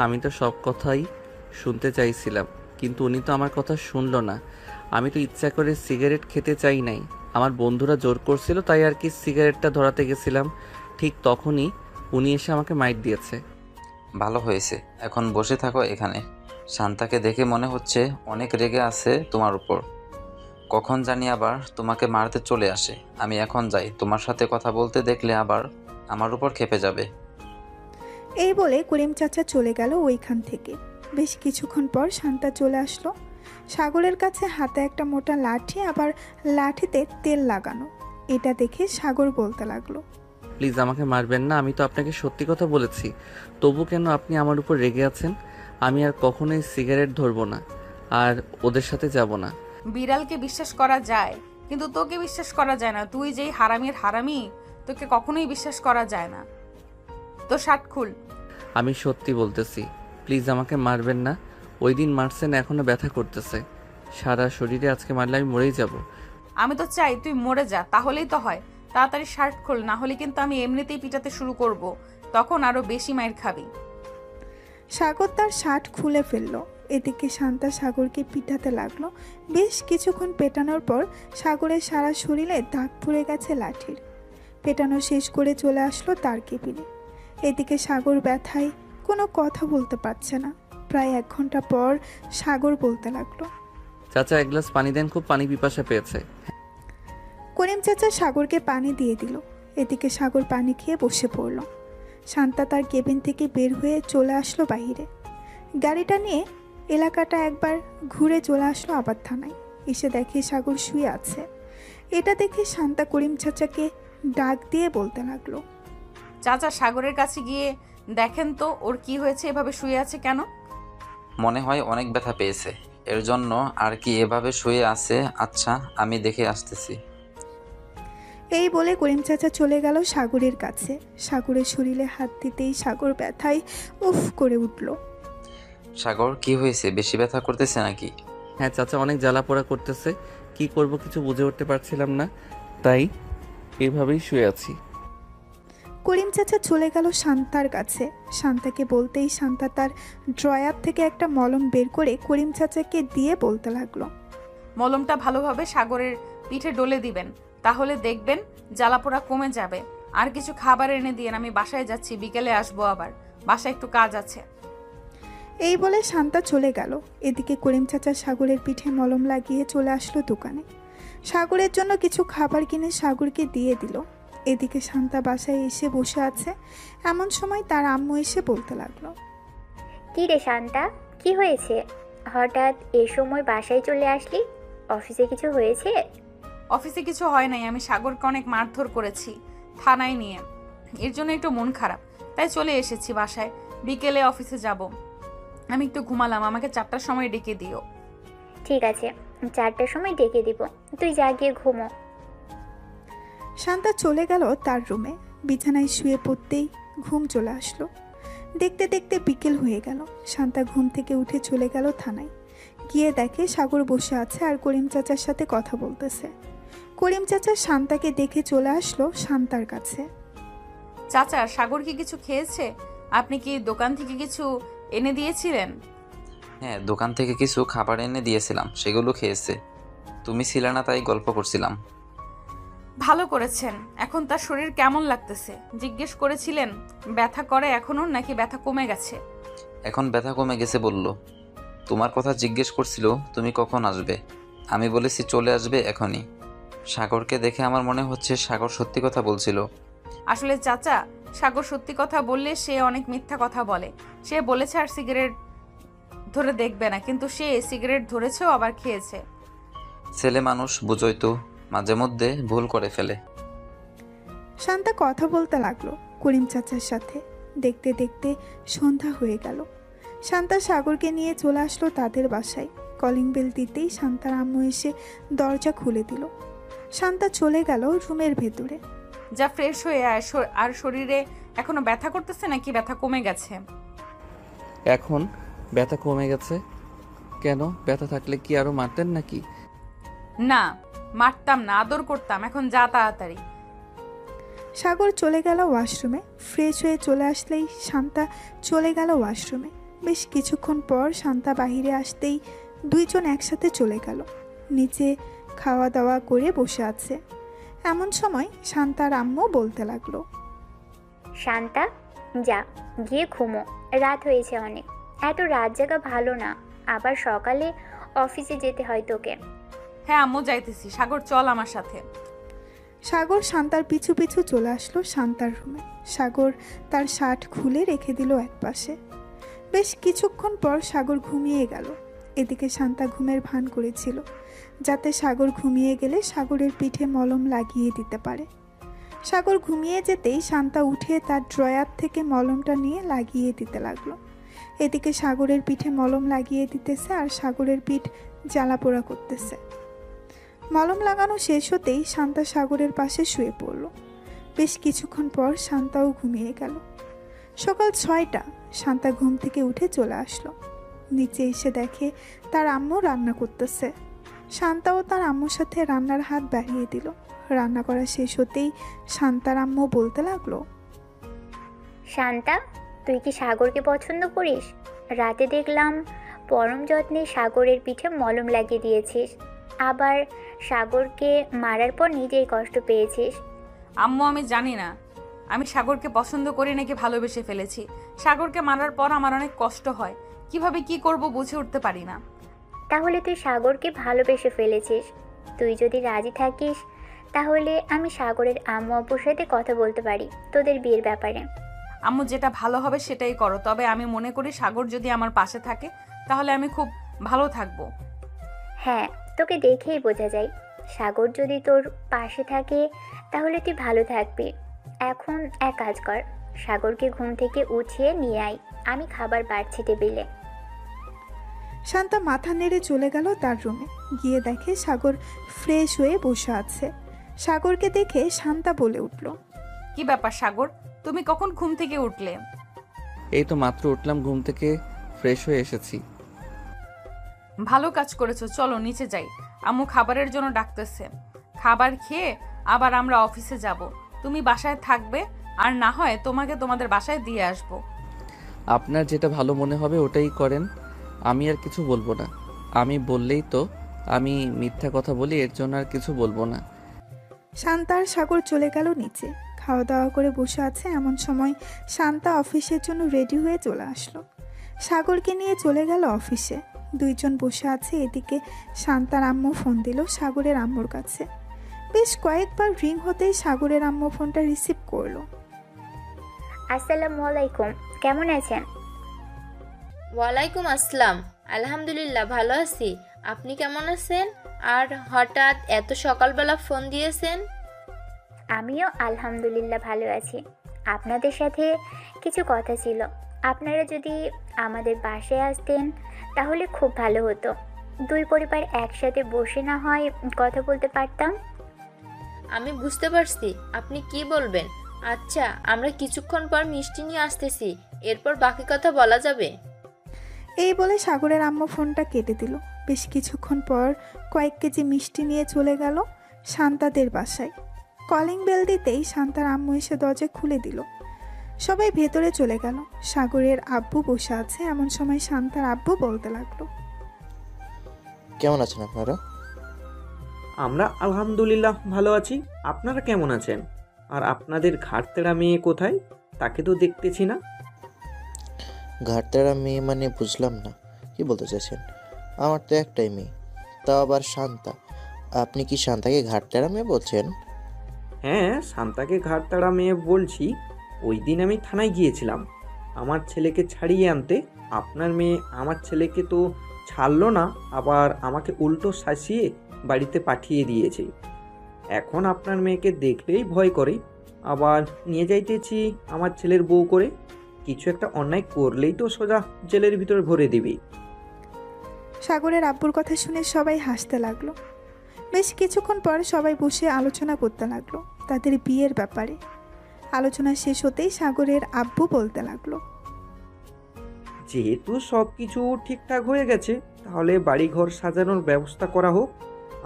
আমি তো সব কথাই শুনতে চাইছিলাম, কিন্তু উনি তো আমার কথা শুনলো না। আমি তো ইচ্ছা করে সিগারেট খেতে চাই নাই, আমার বন্ধুরা জোর করছিল, তাই আর কি সিগারেটটা ধরাতে গেছিলাম। ঠিক তখনই উনি এসে আমাকে মাইট দিয়েছে। ভালো হয়েছে, এখন বসে থাকো এখানে। শান্তাকে দেখে মনে হচ্ছে অনেক রেগে আছে তোমার উপর। কখন জানি আবার তোমাকে মারতে চলে আসে। আমি এখন যাই, তোমার সাথে কথা বলতে দেখলে আবার আমার উপর ক্ষেপে যাবে। এই বলে করিম চাচা চলে গেল ওইখান থেকে। বেশ কিছুক্ষণ পর শান্তা চলে আসলো। সাগরের কাছে হাতে একটা মোটা লাঠি, আবার লাঠিতে তেল লাগানো। এটা দেখে সাগর বলতে লাগলো, প্লিজ আমাকে মারবেন না, আমি তো আপনাকে সত্যি কথা বলেছি। তবু কেন আপনি আমার উপর রেগে আছেন? আমি আর কখনোই সিগারেট ধরবো না, আর ওদের সাথে যাব না। বিড়ালকে বিশ্বাস করা যায়, কিন্তু তোকে বিশ্বাস করা যায় না। তুই যেই হারামির হারামি, তোকে কখনোই বিশ্বাস করা যায় না। তো শার্ট খুল। আমি সত্যি বলতেছি, প্লিজ আমাকে মারবেন না। ওই দিন মারছেন, এখনো ব্যথা করতেছে সারা শরীরে। আজকে মারলে আমি মরেই যাব। আমি তো চাই তুই মরে যা, তাহলেই তো হয়। তাড়াতাড়ি শার্ট খোল, না হলে কিন্তু আমি এমনিতেই পিটাতে শুরু করব, তখন আরো বেশি মাইর খাবি। সাগর তার শার্ট খুলে ফেললো। এদিকে শান্তা সাগরকে পিটাতে লাগলো। বেশ কিছুক্ষণ পেটানোর পর সাগরের সারা শরীরে দাগ পড়ে গেছে লাঠির। পেটানো শেষ করে চলে আসলো তার কেবিনে। এদিকে সাগর ব্যথায় কোনো কথা বলতে পারছে না। প্রায় 1 ঘন্টা পর সাগর বলতে লাগলো, চাচা এক গ্লাস পানি দেন, খুব পানি পিপাসা পেয়েছে। করিম চাচা সাগরকে পানি দিয়ে দিল। এদিকে সাগর পানি খেয়ে বসে পড়ল। শান্তা তার কেবিন থেকে বের হয়ে চলে আসলো বাইরে। গাড়িটা নিয়ে এলাকাটা একবার ঘুরে চলে আসলো আবার থানায়। এসে দেখে সাগর শুয়ে আছে। এটা দেখে শান্তা করিম চাচাকে ডাক দিয়ে বলতে লাগলো, চাচা, সাগরের কাছে গিয়ে দেখেন তো ওর কি হয়েছে, এভাবে শুয়ে আছে কেন? মনে হয় অনেক ব্যথা পেয়েছে, এর জন্য আর কি এভাবে শুয়ে আছে। আচ্ছা, আমি দেখে আসতেছি। এই বলে করিম চাচা চলে গেল সাগরের কাছে। সাগরের শরীরে হাত দিতেই সাগর ব্যথায় উফ করে উঠল। সাগর, কি হয়েছে? বেশি ব্যথা করতেছে নাকি? হ্যাঁ চাচা, অনেক জ্বালা পোড়া করতেছে। কি করব কিছু বুঝে উঠতে পারছিলাম না, তাই এভাবেই শুয়ে আছি। করিম চাচা চলে গেল শান্তার কাছে। শান্তাকে বলতেই শান্তা তার ড্রয়ার থেকে একটা মলম বের করে করিম চাচাকে দিয়ে বলতে লাগলো, মলমটা ভালোভাবে সাগরের পিঠে ডলে দিবেন, তাহলে দেখবেন জ্বালাপোড়া কমে যাবে। আর কিছু খাবার এনে দিয়েন, আমি বাসায় যাচ্ছি, বিকেলে আসবো আবার, বাসায় একটু কাজ আছে। এই বলে শান্তা চলে গেল। এদিকে করিম চাচা সাগরের পিঠে মলম লাগিয়ে চলে আসলো দোকানে। সাগরের জন্য কিছু খাবার কিনে সাগরকে দিয়ে দিল। এদিকে শান্তা বাসায় এসে বসে আছে। এমন সময় তার আম্মু এসে বলতে লাগলো, কি রে শান্তা, কি হয়েছে? হঠাৎ এ সময় বাসায় চলে আসলি? অফিসে কিছু হয়েছে? অফিসে কিছু হয় নাই, আমি সাগরকে অনেক মারধর করেছি থানায় নিয়ে, এর জন্য একটু মন খারাপ, তাই চলে এসেছি বাসায়। বিকেলে অফিসে যাব। আমি একটু ঘুমালাম, আমাকে 4টার সময় ডেকে দিও। ঠিক আছে, 4টার সময় ডেকে দিব, তুই যা গিয়ে ঘুমো। শান্তা চলে গেল তার রুমে। বিছানায় শুয়ে পড়তেই ঘুম চলে আসলো। দেখতে দেখতে বিকেল হয়ে গেল। শান্তা ঘুম থেকে উঠে চলে গেল থানায়। গিয়ে দেখে সাগর বসে আছে আর করিম চাচার সাথে কথা বলতেছে। করিম চাচা শান্তাকে দেখে চলে আসলো শান্তার কাছে। চাচা, সাগর কি কিছু খেয়েছে? আপনি কি দোকান থেকে কিছু এনে দিয়েছিলেন? হ্যাঁ, দোকান থেকে কিছু খাবার এনে দিয়েছিলাম, সেগুলো খেয়েছে। তুমি ছিলে না তাই গল্প করছিলাম। ভালো করেছেন। এখন তার শরীর কেমন লাগতেছে? জিজ্ঞেস করেছিলেন ব্যথা করে এখনো নাকি ব্যথা কমে গেছে? এখন ব্যথা কমে গেছে বলল। তোমার কথা জিজ্ঞেস করছিল তুমি কখন আসবে। আমি বলেছি চলে আসবে এখনই। সাগরকে দেখে আমার মনে হচ্ছে সাগর সত্যি কথা বলছিল। আসলে চাচা, সাগর সত্যি কথা বললে সে অনেক মিথ্যা কথা বলে। সে বলেছে আর সিগারেট ধরে দেখবে না, কিন্তু সে সিগারেট ধরেছেও আবার খেয়েছে। ছেলে মানুষ, বুঝোই তো, মাঝে মধ্যে ভুল করে ফেলে। শান্তা কথা বলতে লাগলো করিম চাচার সাথে। দেখতে দেখতে সন্ধ্যা হয়ে গেল। শান্তা সাগরকে নিয়ে চলে আসলো তাদের বাসায়। কলিং বেল দিতেই শান্তার আম্মু এসে দরজা খুলে দিল। শান্তা চলে গেল রুমের ভেতরে। যা ফ্রেশ হয়ে আয়। আর শরীরে এখনো ব্যথা করতেছে নাকি ব্যথা কমে গেছে? এখন ব্যথা কমে গেছে। কেন, ব্যথা থাকলে কি আরো মারতেন নাকি? না, মারতাম না, আদর করতাম। এখন যা তাড়াতাড়ি। সাগর চলে গেল ওয়াশরুমে। ফ্রেশ হয়ে চলে আসলেই শান্তা চলে গেল ওয়াশরুমে। বেশ কিছুক্ষণ পর শান্তা বাহিরে আসতেই দুইজন একসাথে চলে গেল। নিচে খাওয়া দাওয়া করে বসে আছে। এমন সময় শান্তার আম্মু বলতে লাগলো, শান্তা, যা গিয়ে ঘুমো, রাত হয়েছে অনেক। এত রাত জাগা ভালো না, আবার সকালে অফিসে যেতে হয় তোকে। হ্যাঁ আম্মু, যাইতেছি। সাগর চল আমার সাথে। সাগর শান্তার পিছু পিছু চলে আসলো শান্তার রুমে। সাগর তার শার্ট খুলে রেখে দিল একপাশে। বেশ কিছুক্ষণ পর সাগর ঘুমিয়ে গেল। এদিকে শান্তা ঘুমের ভান করেছিল, যাতে সাগর ঘুমিয়ে গেলে সাগরের পিঠে মলম লাগিয়ে দিতে পারে। সাগর ঘুমিয়ে যেতেই শান্তা উঠে তার ড্রয়ার থেকে মলমটা নিয়ে লাগিয়ে দিতে লাগলো। এদিকে সাগরের পিঠে মলম লাগিয়ে দিতেছে আর সাগরের পিঠ জ্বালা পোড়া করতেছে। মলম লাগানো শেষ হতেই শান্তা সাগরের পাশে শুয়ে পড়ল। বেশ কিছুক্ষণ পর শান্তাও ঘুমিয়ে গেল। সকাল 6টা। শান্তা ঘুম থেকে উঠে চলে আসলো। নিচে এসে দেখে তার আম্মু রান্না করতেছে। শান্তাও তার আম্মুর সাথে রান্নার হাত বাড়িয়ে দিল। রান্না করা শেষ হতেই শান্তার আম্মু বলতে লাগলো, শান্তা, তুই কি সাগরকে পছন্দ করিস? রাতে দেখলাম পরম যত্নে সাগরের পিঠে মলম লাগিয়ে দিয়েছিস, আবার সাগরকে মারার পর নিজেই কষ্ট পেয়েছিস। আম্মু, আমি জানি না আমি সাগরকে পছন্দ করি নাকি ভালোবেসে ফেলেছি। সাগরকে মারার পর আমার অনেক কষ্ট হয়। কিভাবে কি করব বুঝে উঠতে পারি না। তাহলে তুই সাগরকে ভালোবেসে ফেলেছিস। তুই যদি রাজি থাকিস তাহলে আমি সাগরের আম্মু আব্বুর সাথে কথা বলতে পারি তোদের বিয়ের ব্যাপারে। আম্মু, যেটা ভালো হবে সেটাই করো। তবে আমি মনে করি সাগর যদি আমার পাশে থাকে তাহলে আমি খুব ভালো থাকবো। হ্যাঁ, তোকে দেখেই বোঝা যায়। সাগর যদি তোর পাশে থাকে তাহলে তুই ভালো থাকবি। এখন এক কাজ কর, সাগরকে ঘুম থেকে উঠিয়ে নিয়ে আয়, আমি খাবার বাড়ছি টেবিলে। শান্তা মাথা নেড়ে চলে গেল তার রুমে। গিয়ে দেখে সাগর ফ্রেশ হয়ে বসে আছে। সাগরকে দেখে শান্তা বলে উঠল, কি ব্যাপার সাগর, তুমি কখন ঘুম থেকে উঠলে? এই তো মাত্র উঠলাম ঘুম থেকে, ফ্রেশ হয়ে এসেছি। ভালো কাজ করেছো, চলো নিচে যাই। আম্মু খাবারের জন্য ডাকতেছে। খাবার খেয়ে আবার আমরা অফিসে যাব। তুমি বাসায় থাকবে, আর না হয় তোমাকে তোমাদের বাসায় দিয়ে আসবো। আপনার যেটা ভালো মনে হবে ওটাই করেন, আমি আর কিছু বলবো না। আমি বললেই তো আমি মিথ্যা কথা বলি, এর জন্য আর কিছু বলবো না। শান্তা আর সাগর চলে গেল নিচে। খাওয়া দাওয়া করে বসে আছে। এমন সময় শান্তা অফিসের জন্য রেডি হয়ে চলে আসলো। সাগরকে নিয়ে চলে গেল অফিসে। দুইজন বসে আছে। এদিকে শান্তার আম্মু ফোন দিল সাগরের আম্মুর কাছে। বেশ কয়েকবার রিং হতেই সাগরের আম্মু ফোনটা রিসিভ করলো। আসসালামু আলাইকুম, কেমন আছেন? ওয়ালাইকুম আসসালাম। আলহামদুলিল্লাহ ভালো আছি। আপনি কেমন আছেন? আর হঠাৎ এত সকালবেলা ফোন দিয়েছেন? আমিও আলহামদুলিল্লাহ ভালো আছি। আপনাদের সাথে কিছু কথা ছিল। আপনারা যদি আমাদের বাসায় আসতেন তাহলে খুব ভালো হতো। দুই পরিবার একসাথে বসে না হয় কথা বলতে পারতাম। আমি বুঝতে পারছি আপনি কি বলবেন। আচ্ছা, আমরা কিছুক্ষণ পর মিষ্টি নিয়ে আসতেছি, এরপর বাকি কথা বলা যাবে। এই বলে সাগরের আম্মু ফোনটা কেটে দিল। বেশ কিছুক্ষণ পর কয়েক কেজি মিষ্টি নিয়ে চলে গেল শান্তাদের বাসায়। কলিং বেল দিতেই শান্তার আম্মু এসে দরজা খুলে দিল। সবাই ভেতরে চলে গেল। সাগরের আব্বু বসে আছে, এমন সময় শান্তার আব্বু বলতে লাগলো, কেমন আছেন আপনারা? আমরা আলহামদুলিল্লাহ ভালো আছি। আপনারা কেমন আছেন? আর আপনাদের ঘাটতেরা মেয়ে কোথায়? তাকে তো দেখতেছি না। ঘাটতারা মেয়ে মানে বুঝলাম না, কি বলতে চাইছেন? আমার তো একটাই মেয়ে, তাও আবার শান্তা। আপনি কি শান্তাকে ঘাটতারা মেয়ে বলছেন? হ্যাঁ, শান্তাকে ঘাটতারা মেয়ে বলছি। ওই দিন আমি থানায় গিয়েছিলাম আমার ছেলেকে ছাড়িয়ে আনতে। আপনার মেয়ে আমার ছেলেকে তো ছাড়লো না, আবার আমাকে উল্টো শাসিয়ে বাড়িতে পাঠিয়ে দিয়েছে। এখন আপনার মেয়েকে দেখলেই ভয় করে, আবার নিয়ে যাইতেছি আমার ছেলের বউ করে। কিছু একটা অন্যায় করলেই তো সোজা জেলের ভিতরে ভরে দিবি। সাগরের আব্বুর কথা শুনে সবাই হাসতে লাগলো। বেশ কিছুক্ষণ পর সবাই বসে আলোচনা করতে লাগলো তাদের বিয়ের ব্যাপারে। আলোচনা শেষ হতেই সাগরের আব্বু বলতে লাগলো, যেহেতু সব কিছু ঠিকঠাক হয়ে গেছে, তাহলে বাড়িঘর সাজানোর ব্যবস্থা করা হোক।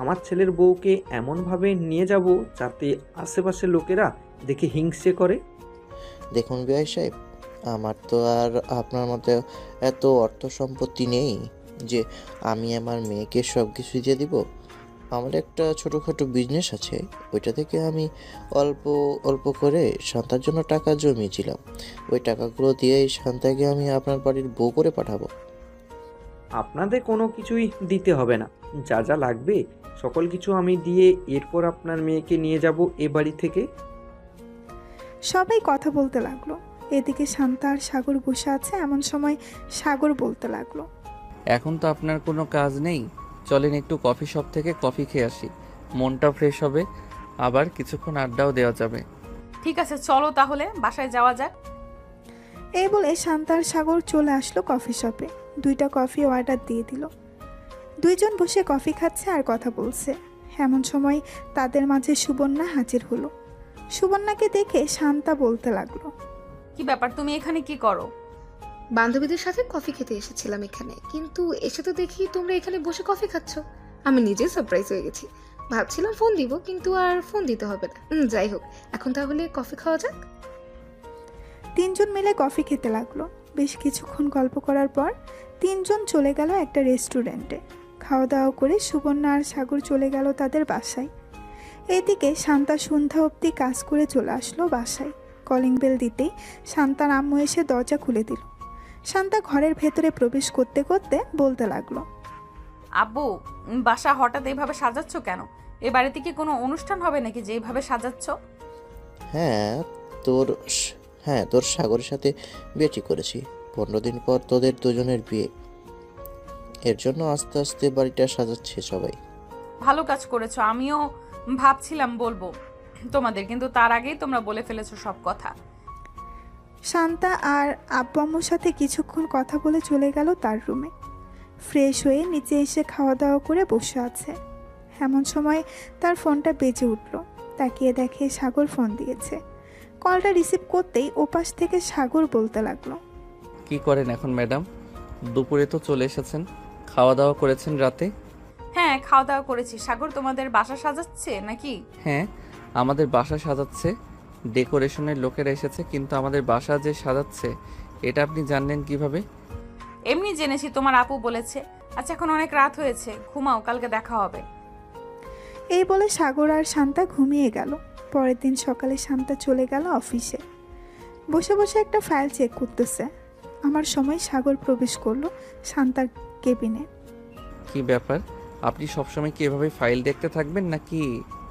আমার ছেলের বউকে এমনভাবে নিয়ে যাব যাতে আশেপাশের লোকেরা দেখে হিংসে করে। দেখুন বিআই সাহেব, আমার তো আর আপনার মতো এত অর্থ সম্পত্তি নেই যে আমি আমার মেয়েকে সব কিছু দিয়ে দিব। আমার একটা ছোটোখাটো বিজনেস আছে, ওইটা থেকে আমি অল্প অল্প করে শান্তার জন্য টাকা জমিয়েছিলাম। ওই টাকাগুলো দিয়েই শান্তাকে আমি আপনার বাড়ির বউ করে পাঠাবো। আপনাদের কোনো কিছুই দিতে হবে না, যা যা লাগবে সকল কিছু আমি দিয়ে এরপর আপনার মেয়েকে নিয়ে যাব এ বাড়ি থেকে। সবাই কথা বলতে লাগলো। এদিকে শান্তা আর সাগর বসে আছে, এমন সময় সাগর বলতে লাগলো, এখন তো আপনার কোনো কাজ নেই, চলেন একটু কফি শপ থেকে কফি খেয়ে আসি, মনটা ফ্রেশ হবে, আবার কিছুক্ষণ আড্ডাও দেওয়া যাবে। ঠিক আছে, চলো তাহলে বাসায় যাওয়া যাক। এই বলে শান্তা আর সাগর চলে আসলো কফি শপে। 2টা কফি অর্ডার দিয়ে দিল। দুইজন বসে কফি খাচ্ছে আর কথা বলছে। এমন সময় তাদের মাঝে সুবর্ণা হাজির হলো। সুবর্ণাকে দেখে শান্তা বলতে লাগলো, কি ব্যাপার, তুমি এখানে কি করো? বান্ধবীদের সাথে কফি খেতে এসেছিলাম এখানে, কিন্তু এসে তো দেখি তোমরা এখানে বসে কফি খাচ্ছ। আমি নিজে সারপ্রাইজ হয়ে গেছি। ভাবছিলাম ফোন দিব, কিন্তু আর ফোন দিতে হবে না। যাই হোক, এখন তাহলে কফি খাওয়া যাক। 3 জন মিলে কফি খেতে লাগলো। বেশ কিছুক্ষণ গল্প করার পর 3 জন চলে গেল একটা রেস্টুরেন্টে। খাওয়া দাওয়া করে সুবর্ণা আর সাগর চলে গেল তাদের বাসায়। এদিকে শান্তা সন্ধ্যা অবধি কাজ করে চলে আসলো বাসায়। কলিং বেল দিতেই শান্তার আম্মু এসে দরজা খুলে দিল। শান্তা ঘরের ভেতরে প্রবেশ করতে করতে বলতে লাগলো, আব্বু, বাসা হঠাৎ এইভাবে সাজাচ্ছ কেন? এ বাড়িতে কি কোনো অনুষ্ঠান হবে নাকি যে এইভাবে সাজাচ্ছ? হ্যাঁ তোর সাগরের সাথে বিয়ে ঠিক করেছি। 15 দিন পর তোদের দুজনের বিয়ে, এর জন্য আস্তে আস্তে বাড়িটা সাজাচ্ছে সবাই। ভালো কাজ করেছো। আমিও ভাবছিলাম বলবো তোমাদের, কিন্তু তার আগেই তোমরা বলে ফেলেছো সব কথা। শান্তা আর আব্বু আম্মুর সাথে কিছুক্ষণ কথা বলে চলে গেল তার রুমে। ফ্রেশ হয়ে নিচে এসে খাওয়া দাওয়া করে বসে আছে। এমন সময় তার ফোনটা বেজে উঠল। তাকিয়ে দেখে সাগর ফোন দিয়েছে। কলটা রিসিভ করতেই ওপাশ থেকে সাগর বলতে লাগলো, কি করেন এখন ম্যাডাম? দুপুরে তো চলে এসেছেন, খাওয়া দাওয়া করেছেন রাতে? হ্যাঁ, খাওয়া দাওয়া করেছি। সাগর তোমাদের বাসা সাজাচ্ছে নাকি? হ্যাঁ, আমাদের বাসা সাজাচ্ছে, ডেকোরেশনের লোকেরা এসেছে, কিন্তু আমাদের বাসা যে সাজাচ্ছে এটা আপনি জানলেন কিভাবে? এমনি জেনেছি, তোমার আপু বলেছে। আচ্ছা, এখন অনেক রাত হয়েছে, ঘুমাও, কালকে দেখা হবে। এই বলে সাগর আর শান্তা ঘুমিয়ে গেল। পরের দিন সকালে শান্তা চলে গেল অফিসে। বসে বসে একটা ফাইল চেক করতেছে। আমার সময় সাগর প্রবেশ করলো শান্তার কেবিনে। কি ব্যাপার, আপনি সবসময় কি এভাবে ফাইল দেখতে থাকবেন নাকি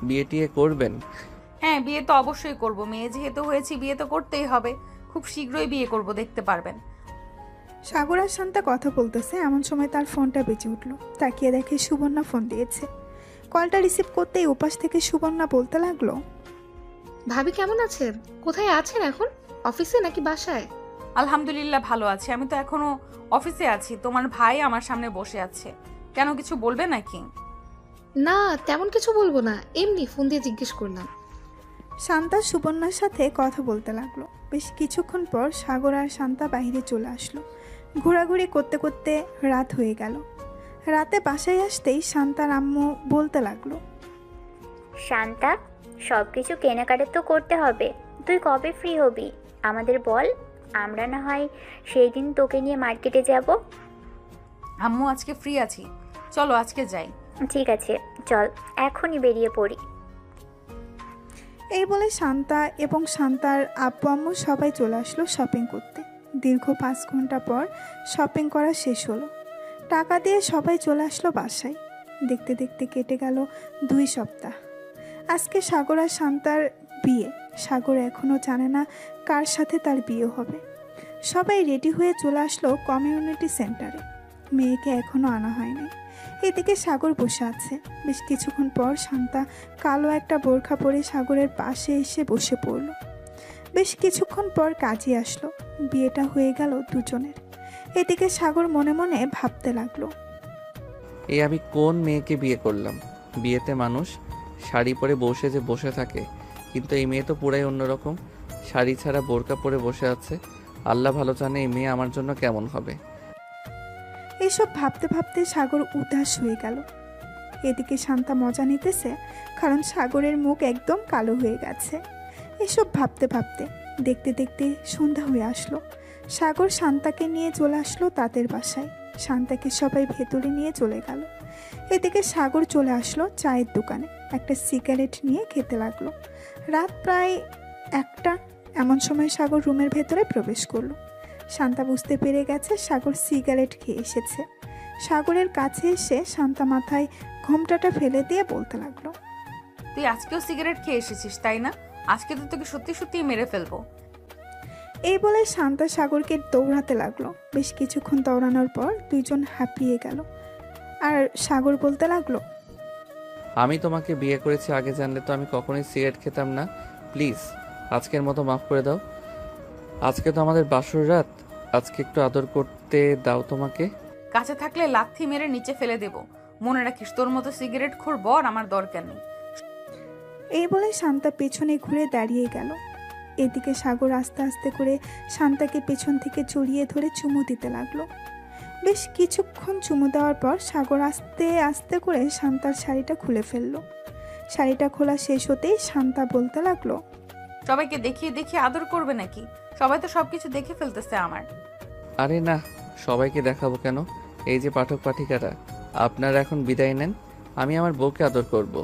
বিয়ে টিয়ে করবেন? হ্যাঁ, বিয়ে তো অবশ্যই করব। মেয়ে যেহেতু হয়েছি, বিয়ে তো করতেই হবে। খুব শীঘ্রই বিয়ে করব, দেখতে পারবেন। সাগর আর শান্তা কথা বলতেছে, এমন সময় তার ফোনটা বেজে উঠলো। তাকিয়ে দেখে সুবর্ণা ফোন দিয়েছে। কলটা রিসিভ করতেই ওপাশ থেকে সুবর্ণা বলতে লাগলো, ভাবি কেমন আছেন? কোথায় আছেন এখন? অফিসে নাকি বাসায়? আলহামদুলিল্লাহ ভালো আছি। আমি তো এখনো অফিসে আছি। তোমার ভাই আমার সামনে বসে আছে। কেন, কিছু বলবে নাকি? না, তেমন কিছু বলবো না, এমনি ফোন দিয়ে জিজ্ঞেস করলাম। শান্তা সুবর্ণার সাথে কথা বলতে লাগলো। বেশ কিছুক্ষণ পর সাগর আর শান্তা বাইরে চলে আসলো। ঘোরাঘুরি করতে করতে রাত হয়ে গেল। রাতে বাসায় আসতেই শান্তার আম্মু বলতে লাগলো, শান্তা, সব কিছু কেনাকাটা তো করতে হবে। তুই কবে ফ্রি হবি আমাদের বল, আমরা না হয় সেই দিন তোকে নিয়ে মার্কেটে যাব। আম্মু আজকে ফ্রি আছি, চলো আজকে যাই। ঠিক আছে, চল এখনই বেরিয়ে পড়ি। এই বলে শান্তা এবং শান্তার আব্বু আম্মু সবাই চলে আসলো শপিং করতে। দীর্ঘ 5 ঘন্টা পর শপিং করা শেষ হলো। টাকা দিয়ে সবাই চলে আসলো বাসায়। দেখতে দেখতে কেটে গেল 2 সপ্তাহ। আজকে সাগর আর শান্তার বিয়ে। সাগর এখনও জানে না কার সাথে তার বিয়ে হবে। সবাই রেডি হয়ে চলে আসলো কমিউনিটি সেন্টারে। মেয়েকে এখনও আনা হয়নি। এদিকে সাগর বসে আছে। বেশ কিছুক্ষণ পর শান্তা কালো একটা বোরখা পরে সাগরের পাশে এসে বসে পড়ল। বেশ কিছুক্ষণ পর কাজী আসলো। বিয়েটা হয়ে গেল দুজনের। এদিকে সাগর মনে মনে ভাবতে লাগলো, এই আমি কোন মেয়েকে বিয়ে করলাম? বিয়েতে মানুষ শাড়ি পরে বসে থাকে, কিন্তু এই মেয়ে তো পুরাই অন্যরকম। শাড়ি ছাড়া বোরকা পরে বসে আছে। আল্লাহ ভালো জানে এই মেয়ে আমার জন্য কেমন হবে। এইসব ভাবতে ভাবতে সাগর উদাস হয়ে গেল। এদিকে শান্তা মজা নিতেছে, কারণ সাগরের মুখ একদম কালো হয়ে গেছে। এসব ভাবতে ভাবতে দেখতে দেখতে সন্ধ্যা হয়ে আসলো। সাগর শান্তাকে নিয়ে চলে আসলো তাদের বাসায়। শান্তাকে সবাই ভেতরে নিয়ে চলে গেল। এদিকে সাগর চলে আসলো চায়ের দোকানে। একটা সিগারেট নিয়ে খেতে লাগলো। রাত প্রায় 1টা। এমন সময় সাগর রুমের ভেতরে প্রবেশ করলো। শান্তা বুঝতে পেরে গেছে সাগর সিগারেট খেয়ে এসেছে। সাগরের কাছে এসে শান্তা মাথায় ঘোমটাটা ফেলে দিয়ে বলতে লাগলো, তুই আজকেও সিগারেট খেয়ে এসেছিস তাই না? আজকে তো তোকে সত্যি সত্যি মেরে ফেলবো। এই বলে শান্তা সাগরকে দৌড়াতে লাগলো। বেশ কিছুক্ষণ দৌড়ানোর পর দুইজন হাঁপিয়ে গেল। আর সাগর বলতে লাগলো, আমি তোমাকে বিয়ে করেছি, আগে জানলে তো আমি কখনোই সিগারেট খেতাম না। প্লিজ আজকের মতো মাফ করে দাও। আজকে তো আমাদের বাসর রাত, আজকে একটু আদর করতে দাও তোমাকে। কাছে থাকলে লাথি মেরে নিচে ফেলে দেব। মনে রাখিস, তোর মতো সিগারেট খোর বর আমার দরকার নেই। এই বলে শান্তা পেছনে ঘুরে দাঁড়িয়ে গেল। এদিকে সাগর আস্তে আস্তে করে শান্তাকে পেছন থেকে জড়িয়ে ধরে চুমু দিতে লাগলো। বেশ কিছুক্ষণ চুমু দেওয়ার পর সাগর আস্তে আস্তে করে শান্তার শাড়িটা খুলে ফেললো। শাড়িটা খোলা শেষ হতেই শান্তা বলতে লাগলো, সবাইকে দেখিয়ে দেখিয়ে আদর করবে নাকি? সবাই তো সবকিছু দেখে ফেলতেছে আমার। আরে না, সবাইকে দেখাবো কেন? এই যে পাঠক পাঠিকারা, আপনারা এখন বিদায় নেন, আমি আমার বউকে আদর করব।